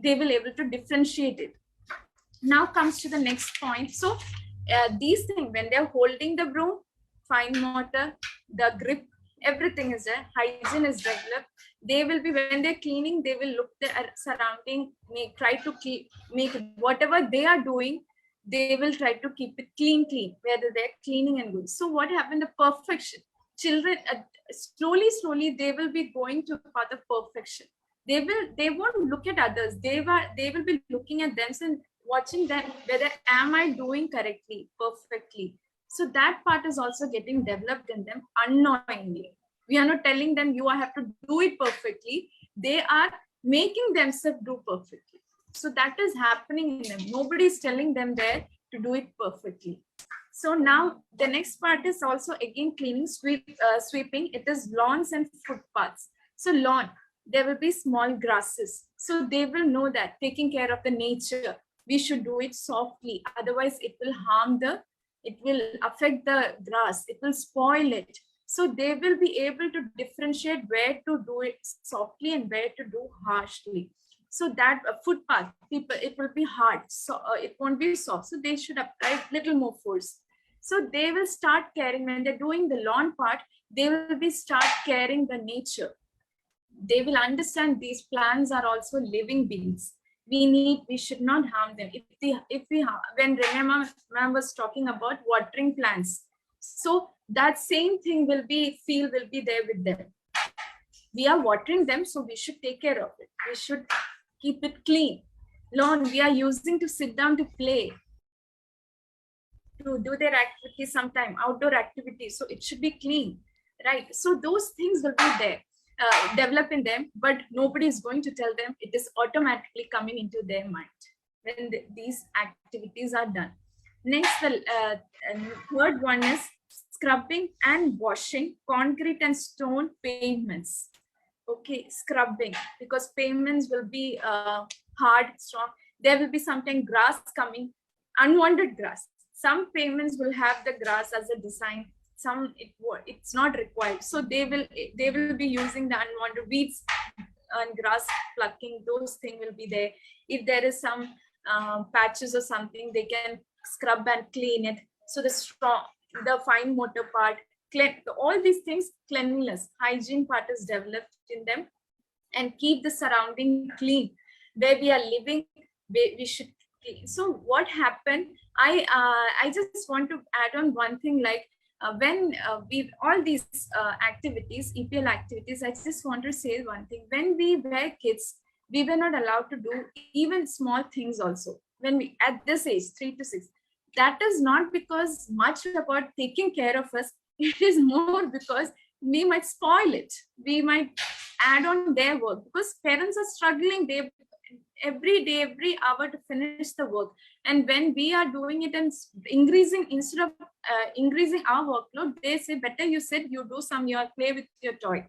they will able to differentiate it. Now comes to the next point. So these things, when they're holding the broom, fine motor, the grip, everything is there, hygiene is developed. They will be, when they're cleaning, they will look the surrounding, try to make whatever they are doing, they will try to keep it clean, whether they're cleaning and good. So what happened, the perfection. Children, slowly, they will be going to the path of perfection. They won't look at others. They will be looking at themselves and watching them, whether am I doing correctly, perfectly. So that part is also getting developed in them unknowingly. We are not telling them you have to do it perfectly. They are making themselves do perfectly. So that is happening in them. Nobody is telling them there to do it perfectly. So now the next part is also again cleaning, sweeping. It is lawns and footpaths. So lawn, there will be small grasses. So they will know that taking care of the nature, we should do it softly. Otherwise it will it will affect the grass. It will spoil it. So they will be able to differentiate where to do it softly and where to do harshly. So that footpath, it will be hard. So it won't be soft. So they should apply little more force. So they will start caring when they're doing the lawn part, they will be start caring the nature. They will understand these plants are also living beings. We should not harm them. When Renema ma'am was talking about watering plants, so that same thing will be there with them. We are watering them, so we should take care of it. We should keep it clean. Lawn, we are using to sit down to play, to do their activities, sometime outdoor activities. So it should be clean, right? So those things will be there, develop in them, but nobody is going to tell them. It is automatically coming into their mind when these activities are done. Next, the third one is scrubbing and washing concrete and stone pavements. Okay, scrubbing, because pavements will be hard, strong. There will be sometimes grass coming, unwanted grass. Some pavements will have the grass as a design. Some it's not required. So they will be using the unwanted weeds and grass plucking. Those things will be there. If there is some patches or something, they can scrub and clean it. So the fine motor part, all these things, cleanliness, hygiene part is developed in them, and keep the surrounding clean. Where we are living, we should clean. So what happened? I just want to add on one thing, like when all these activities, EPL activities, I just want to say one thing. When we were kids, we were not allowed to do even small things also. When we at this age, 3 to 6, that is not because much about taking care of us. It is more because we might spoil it. We might add on their work, because parents are struggling. They every day, every hour to finish the work. And when we are doing it and increasing, instead of increasing our workload, they say, better you sit, you do some, you play with your toy.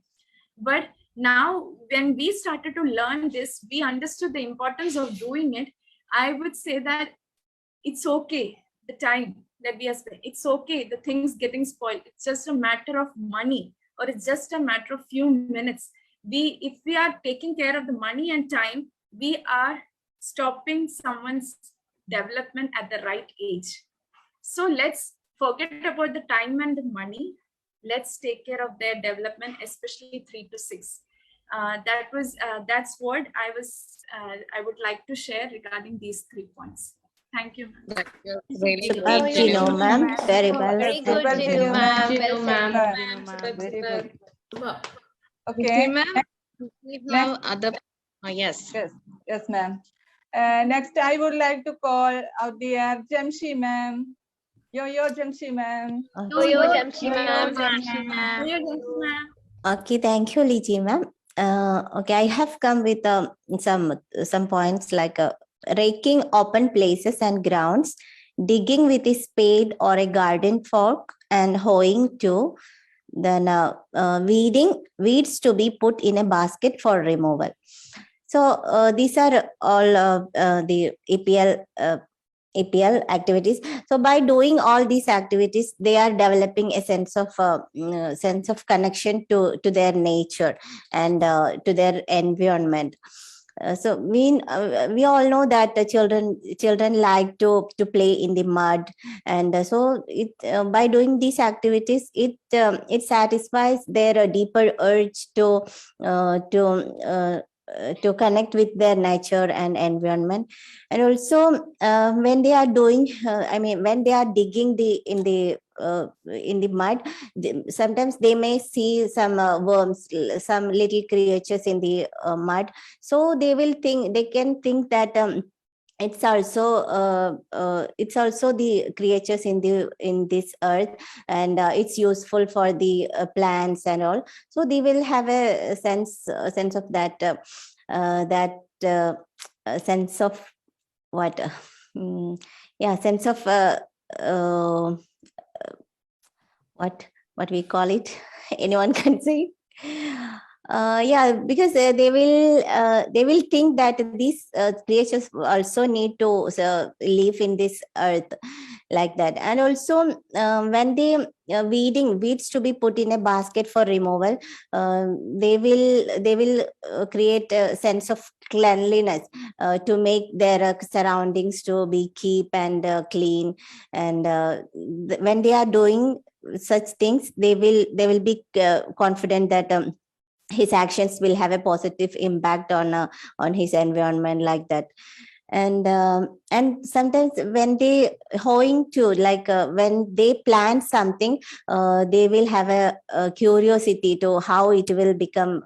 But now when we started to learn this, we understood the importance of doing it. I would say that it's okay, the time that we are spending, it's okay, the things getting spoiled. It's just a matter of money, or it's just a matter of few minutes. If we are taking care of the money and time, we are stopping someone's development at the right age. So let's forget about the time and the money. Let's take care of their development, especially 3 to 6. That's what I would like to share regarding these 3 points. Thank you, ma'am. Really good, Gino, ma'am. Very well. Very good, Gino, ma'am. Gino, Well ma'am. said. Very good. Okay, Okay. ma'am. We have other. Yes. Yes, ma'am. Next, I would like to call out dear Jamshi, ma'am. Yo, Jamshi, ma'am. Yo, Jamshi, ma'am. Okay, thank you, Liji, ma'am. Okay, I have come with some points like raking open places and grounds, digging with a spade or a garden fork, and hoeing too. Then weeds to be put in a basket for removal. So these are all the EPL EPL activities. So by doing all these activities, they are developing a sense of connection to their nature and to their environment. So we all know that the children like to play in the mud, and so it by doing these activities, it satisfies their deeper urge to connect with their nature and environment. And also when they are doing when they are digging in the mud, sometimes they may see some worms, some little creatures in the mud. So they can think that it's also the creatures in this earth, and it's useful for the plants and all. So they will have a sense of that sense of what sense of what we call it. Anyone can say? Because they will think that these creatures also need to live in this earth, like that. And also when they weeds to be put in a basket for removal, they will create a sense of cleanliness to make their surroundings to be keep and clean. And when they are doing such things, they will be confident that his actions will have a positive impact on his environment, like that. And sometimes when they hoeing to, like when they plant something, they will have a curiosity to how it will become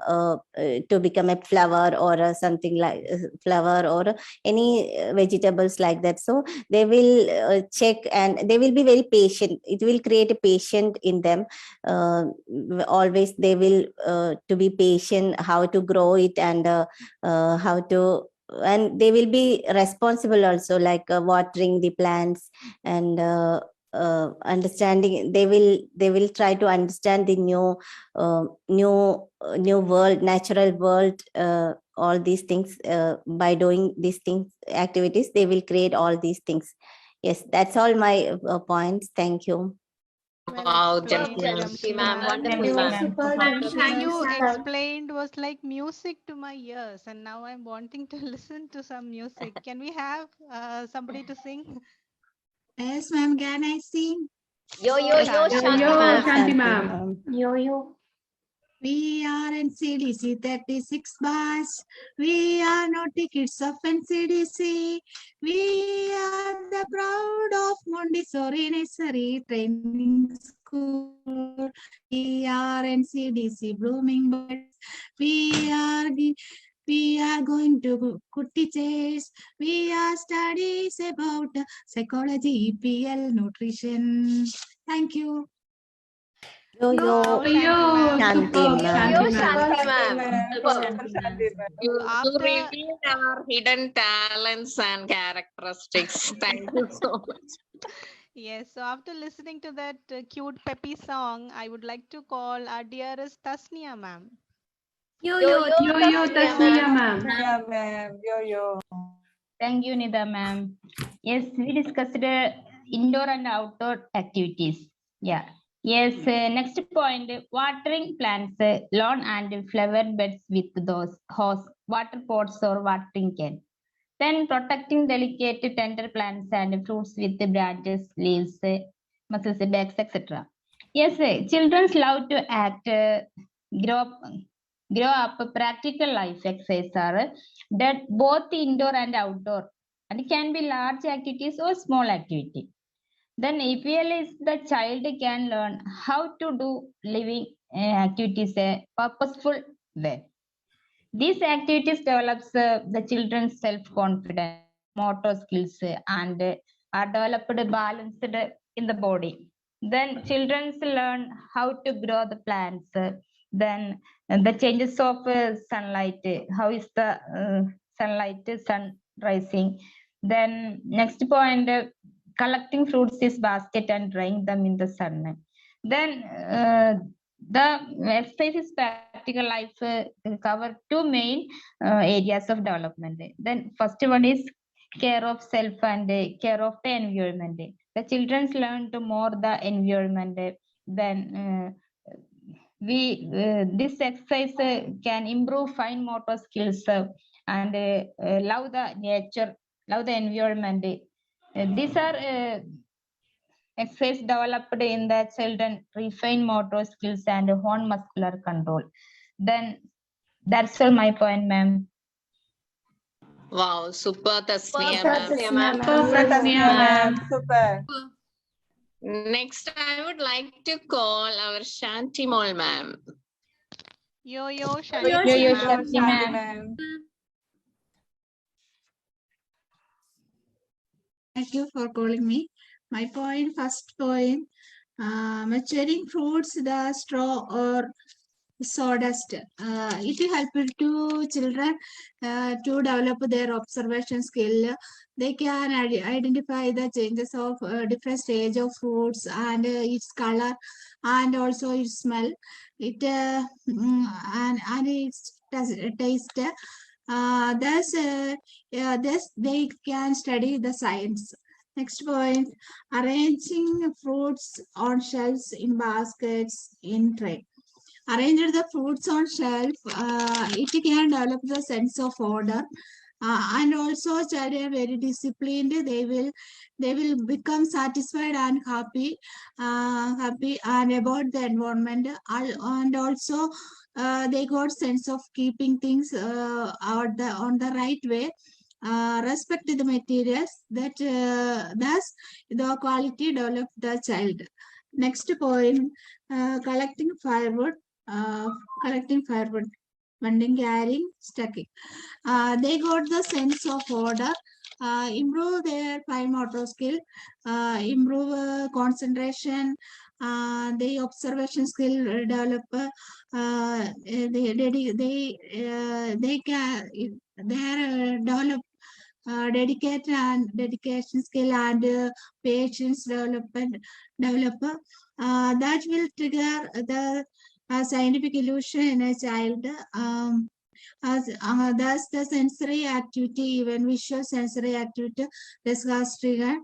to become a flower or something like flower or any vegetables, like that. So they will check, and they will be very patient. It will create a patient in them. Always they will to be patient how to grow it, and how to, and they will be responsible also, like watering the plants, and understanding. They will try to understand the new world, natural world, all these things. By doing these things, activities, they will create all these things. Yes, that's all my points. Thank you. Wow, Jamshi ma'am, wonderful ma'am. Everything you explained was like music to my ears, and now I'm wanting to listen to some music. Can we have somebody to sing? Yes, ma'am. Can I sing? Yo, Shanti ma'am. Yo. We are Ncdc 36 batch. We are naughty kids of Ncdc. We are the proud of Montessori nursery training school. We are Ncdc blooming birds. We are going to good teachers. We are studies about psychology, EPL, nutrition. Thank you. Yo, Shanti ma'am. You revealed our hidden talents and characteristics. Thank you so much. Yes, so after listening to that cute peppy song, I would like to call our dearest Tasnia ma'am. Yo, Tasnia ma'am. Yeah, ma'am. Yo. Thank you, Nida ma'am. Yes, we discussed indoor and outdoor activities. Yeah. Yes, next point, watering plants, lawn and flower beds with those hose, water pots or watering can. Then protecting delicate tender plants and fruits with the branches, leaves, muscles, bags, etc. Yes, children love to act, grow up. Practical life exercises are that both indoor and outdoor, and it can be large activities or small activity. Then EPL is the child can learn how to do living activities a purposeful way. These activities develops the children's self-confidence, motor skills, and are developed balanced in the body. Then children learn how to grow the plants. Then the changes of sunlight, how is the sun rising. Then next point, collecting fruits is basket and drying them in the sun. Then the exercise is practical life cover two main areas of development. Then first one is care of self and care of the environment. The children learn to more the environment. Then this exercise can improve fine motor skills and love the nature, love the environment. These are exercise developed in the children refine motor skills and hone muscular control. Then that's all my point, ma'am. Wow, super Tasneem Super, ma'am. Tasneem ma'am. Super, Tasneem ma'am. Super. Next, I would like to call our Shanti Mol ma'am. Yo, Shanti Shanti ma'am. ma'am. Thank you for calling me. My point, first point, maturing fruits, the straw or sawdust. It will help to children to develop their observation skill. They can identify the changes of different stage of fruits and its color and also its smell. It and its taste. Thus they can study the science. Next point, arranging fruits on shelves in baskets in tray. Arrange the fruits on shelf, it can develop the sense of order. And also child are very disciplined. They will become satisfied and happy and about the environment. And also they got sense of keeping things on the right way. Respect the materials that thus the quality develop the child. Next point, collecting firewood, vending, carrying, stacking. They got the sense of order, improve their fine motor skill, improve concentration, the observation skill develop. They can develop dedication skill and patience development developer. That will trigger the scientific illusion in a child. Thus the sensory activity, even visual sensory activity, this was triggered.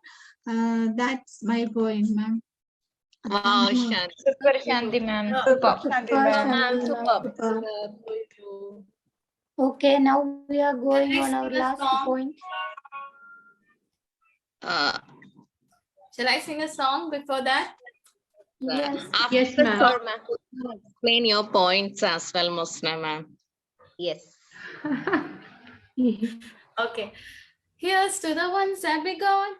That's my point, ma'am. Wow, Shanti. Super Shanti ma'am. Super Shanti ma'am. Ma'am, super. Okay, now we are going on our last point. Shall I sing a song before that? Yes. After Yes, the ma'am. song, explain your points as well, Musna ma'am. Yes. Okay. Here's to the ones that we got.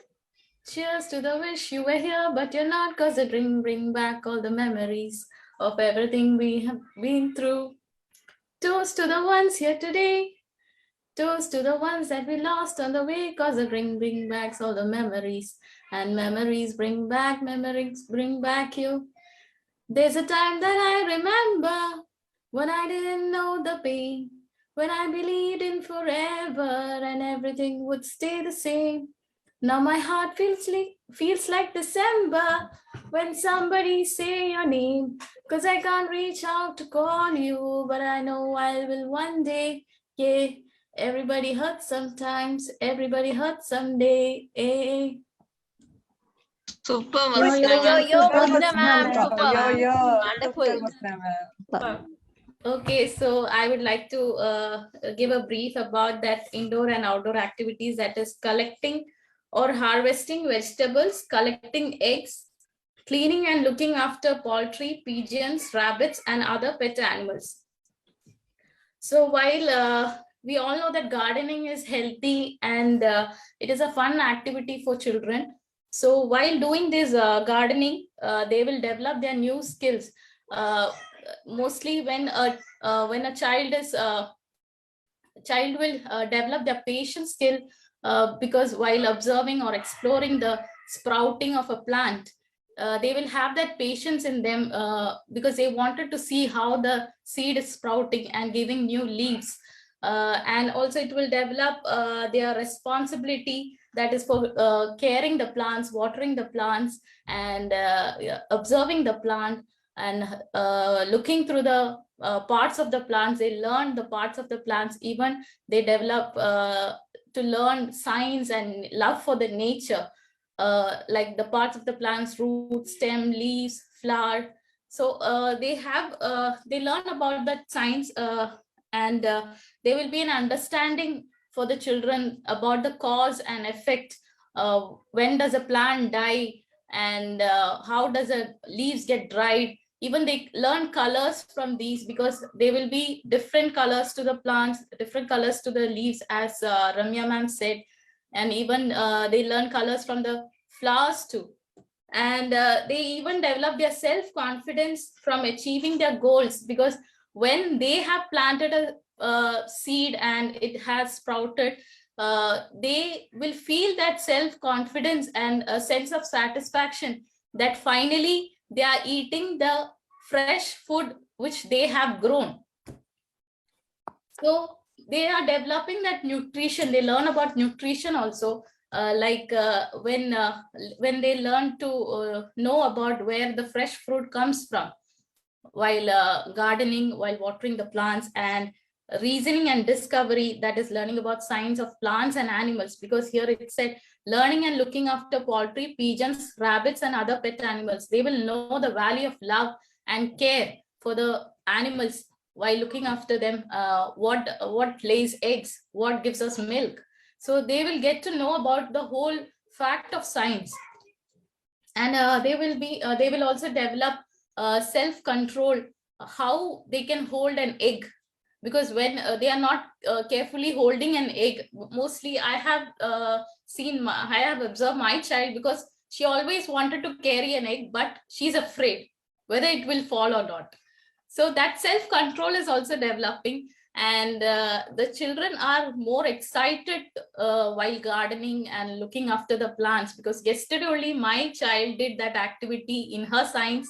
Cheers to the wish you were here, but you're not, cause the drink bring back all the memories of everything we have been through. Toast to the ones here today. Toast to the ones that we lost on the way, cause the drink bring back all the memories. And memories bring back you. There's a time that I remember when I didn't know the pain, when I believed in forever and everything would stay the same. Now my heart feels like December when somebody say your name, cause I can't reach out to call you, but I know I will one day. Yeah, everybody hurts sometimes, everybody hurts someday. Eh. Super, Yo, Musna ma'am. Musna ma'am. Super. Wonderful. Wonderful. Okay, so I would like to give a brief about that indoor and outdoor activities, that is collecting or harvesting vegetables, collecting eggs, cleaning and looking after poultry, pigeons, rabbits, and other pet animals. So while we all know that gardening is healthy and it is a fun activity for children. So while doing this gardening, they will develop their new skills. Mostly when a child will develop their patience skill, because while observing or exploring the sprouting of a plant, they will have that patience in them, because they wanted to see how the seed is sprouting and giving new leaves. And also it will develop their responsibility, that is for caring the plants, watering the plants, and observing the plant, and looking through the parts of the plants. They learn the parts of the plants, even they develop to learn science and love for the nature, like the parts of the plant's root, stem, leaves, flower. So they learn about that science, and there will be an understanding for the children about the cause and effect. When does a plant die, and how does a leaves get dried? Even they learn colors from these, because there will be different colors to the plants, different colors to the leaves, as Ramya ma'am said. And even they learn colors from the flowers too. And they even develop their self-confidence from achieving their goals, because when they have planted a seed and it has sprouted, they will feel that self-confidence and a sense of satisfaction that finally they are eating the fresh food which they have grown. So they are developing that nutrition. They learn about nutrition also, when they learn to know about where the fresh fruit comes from, while gardening, while watering the plants, and reasoning and discovery, that is learning about science of plants and animals, because here it said learning and looking after poultry, pigeons, rabbits, and other pet animals. They will know the value of love and care for the animals while looking after them, what lays eggs, what gives us milk. So they will get to know about the whole fact of science. And they will also develop self-control, how they can hold an egg, because when they are not carefully holding an egg, mostly I have observed my child, because she always wanted to carry an egg, but she's afraid whether it will fall or not. So that self-control is also developing, and the children are more excited while gardening and looking after the plants, because yesterday only my child did that activity in her science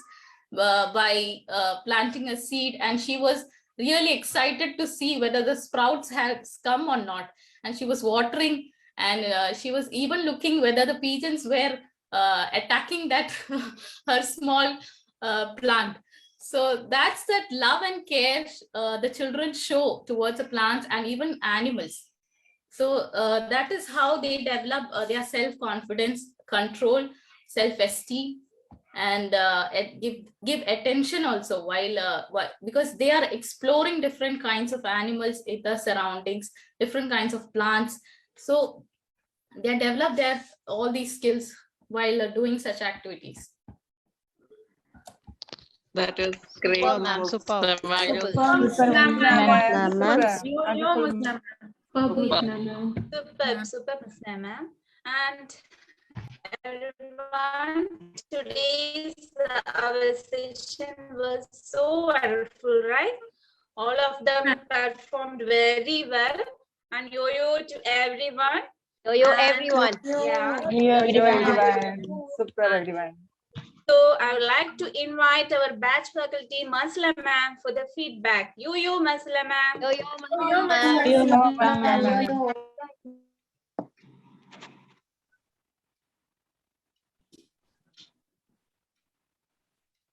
by planting a seed, and she was really excited to see whether the sprouts has come or not. And she was watering, and she was even looking whether the pigeons were attacking that her small plant. So that's that love and care the children show towards the plants and even animals. So that is how they develop their self-confidence, control, self-esteem, and give attention also, while because they are exploring different kinds of animals in the surroundings, different kinds of plants. So they develop all these skills while doing such activities. That is great. Superb. Super, ma'am. And everyone, today's our session was so wonderful, right? All of them performed very well. And yo-yo to everyone. Yo-yo everyone. Yeah. Yo, everyone. Super, everyone. So I would like to invite our batch faculty, Masla ma'am, for the feedback. Yo-yo, Masla ma'am. Yo-yo, ma'am.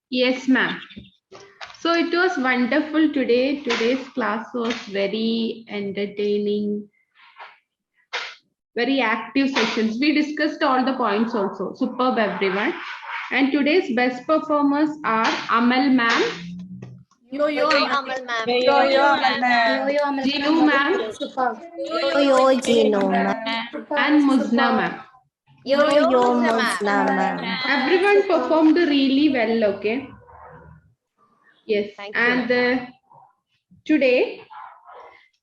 Yes, ma'am. So it was wonderful today. Today's class was very entertaining, very active sessions. We discussed all the points also. Superb, everyone. And today's best performers are Amal ma'am, Yo-yo Amal ma'am. Yo-yo, ma'am. Jinu ma'am, Yo-yo, Gino, ma'am. and Muzna ma'am. Yo-yo Musna, ma'am. Everyone performed really well, okay? Yes, Thank you. and today,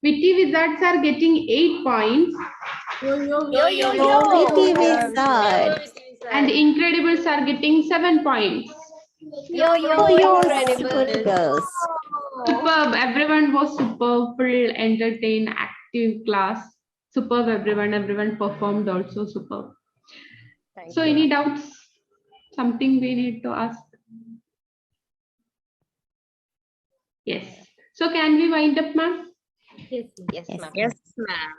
Witty Wizards are getting 8 points. Witty Wizard. And Incredibles are getting 7 points. Yo-yo, super girls. Superb, everyone was superb, full, entertained, active class. Superb, everyone performed also superb. So any doubts? Something we need to ask? Yes. So can we wind up, ma'am? Yes, ma'am. Yes, ma'am.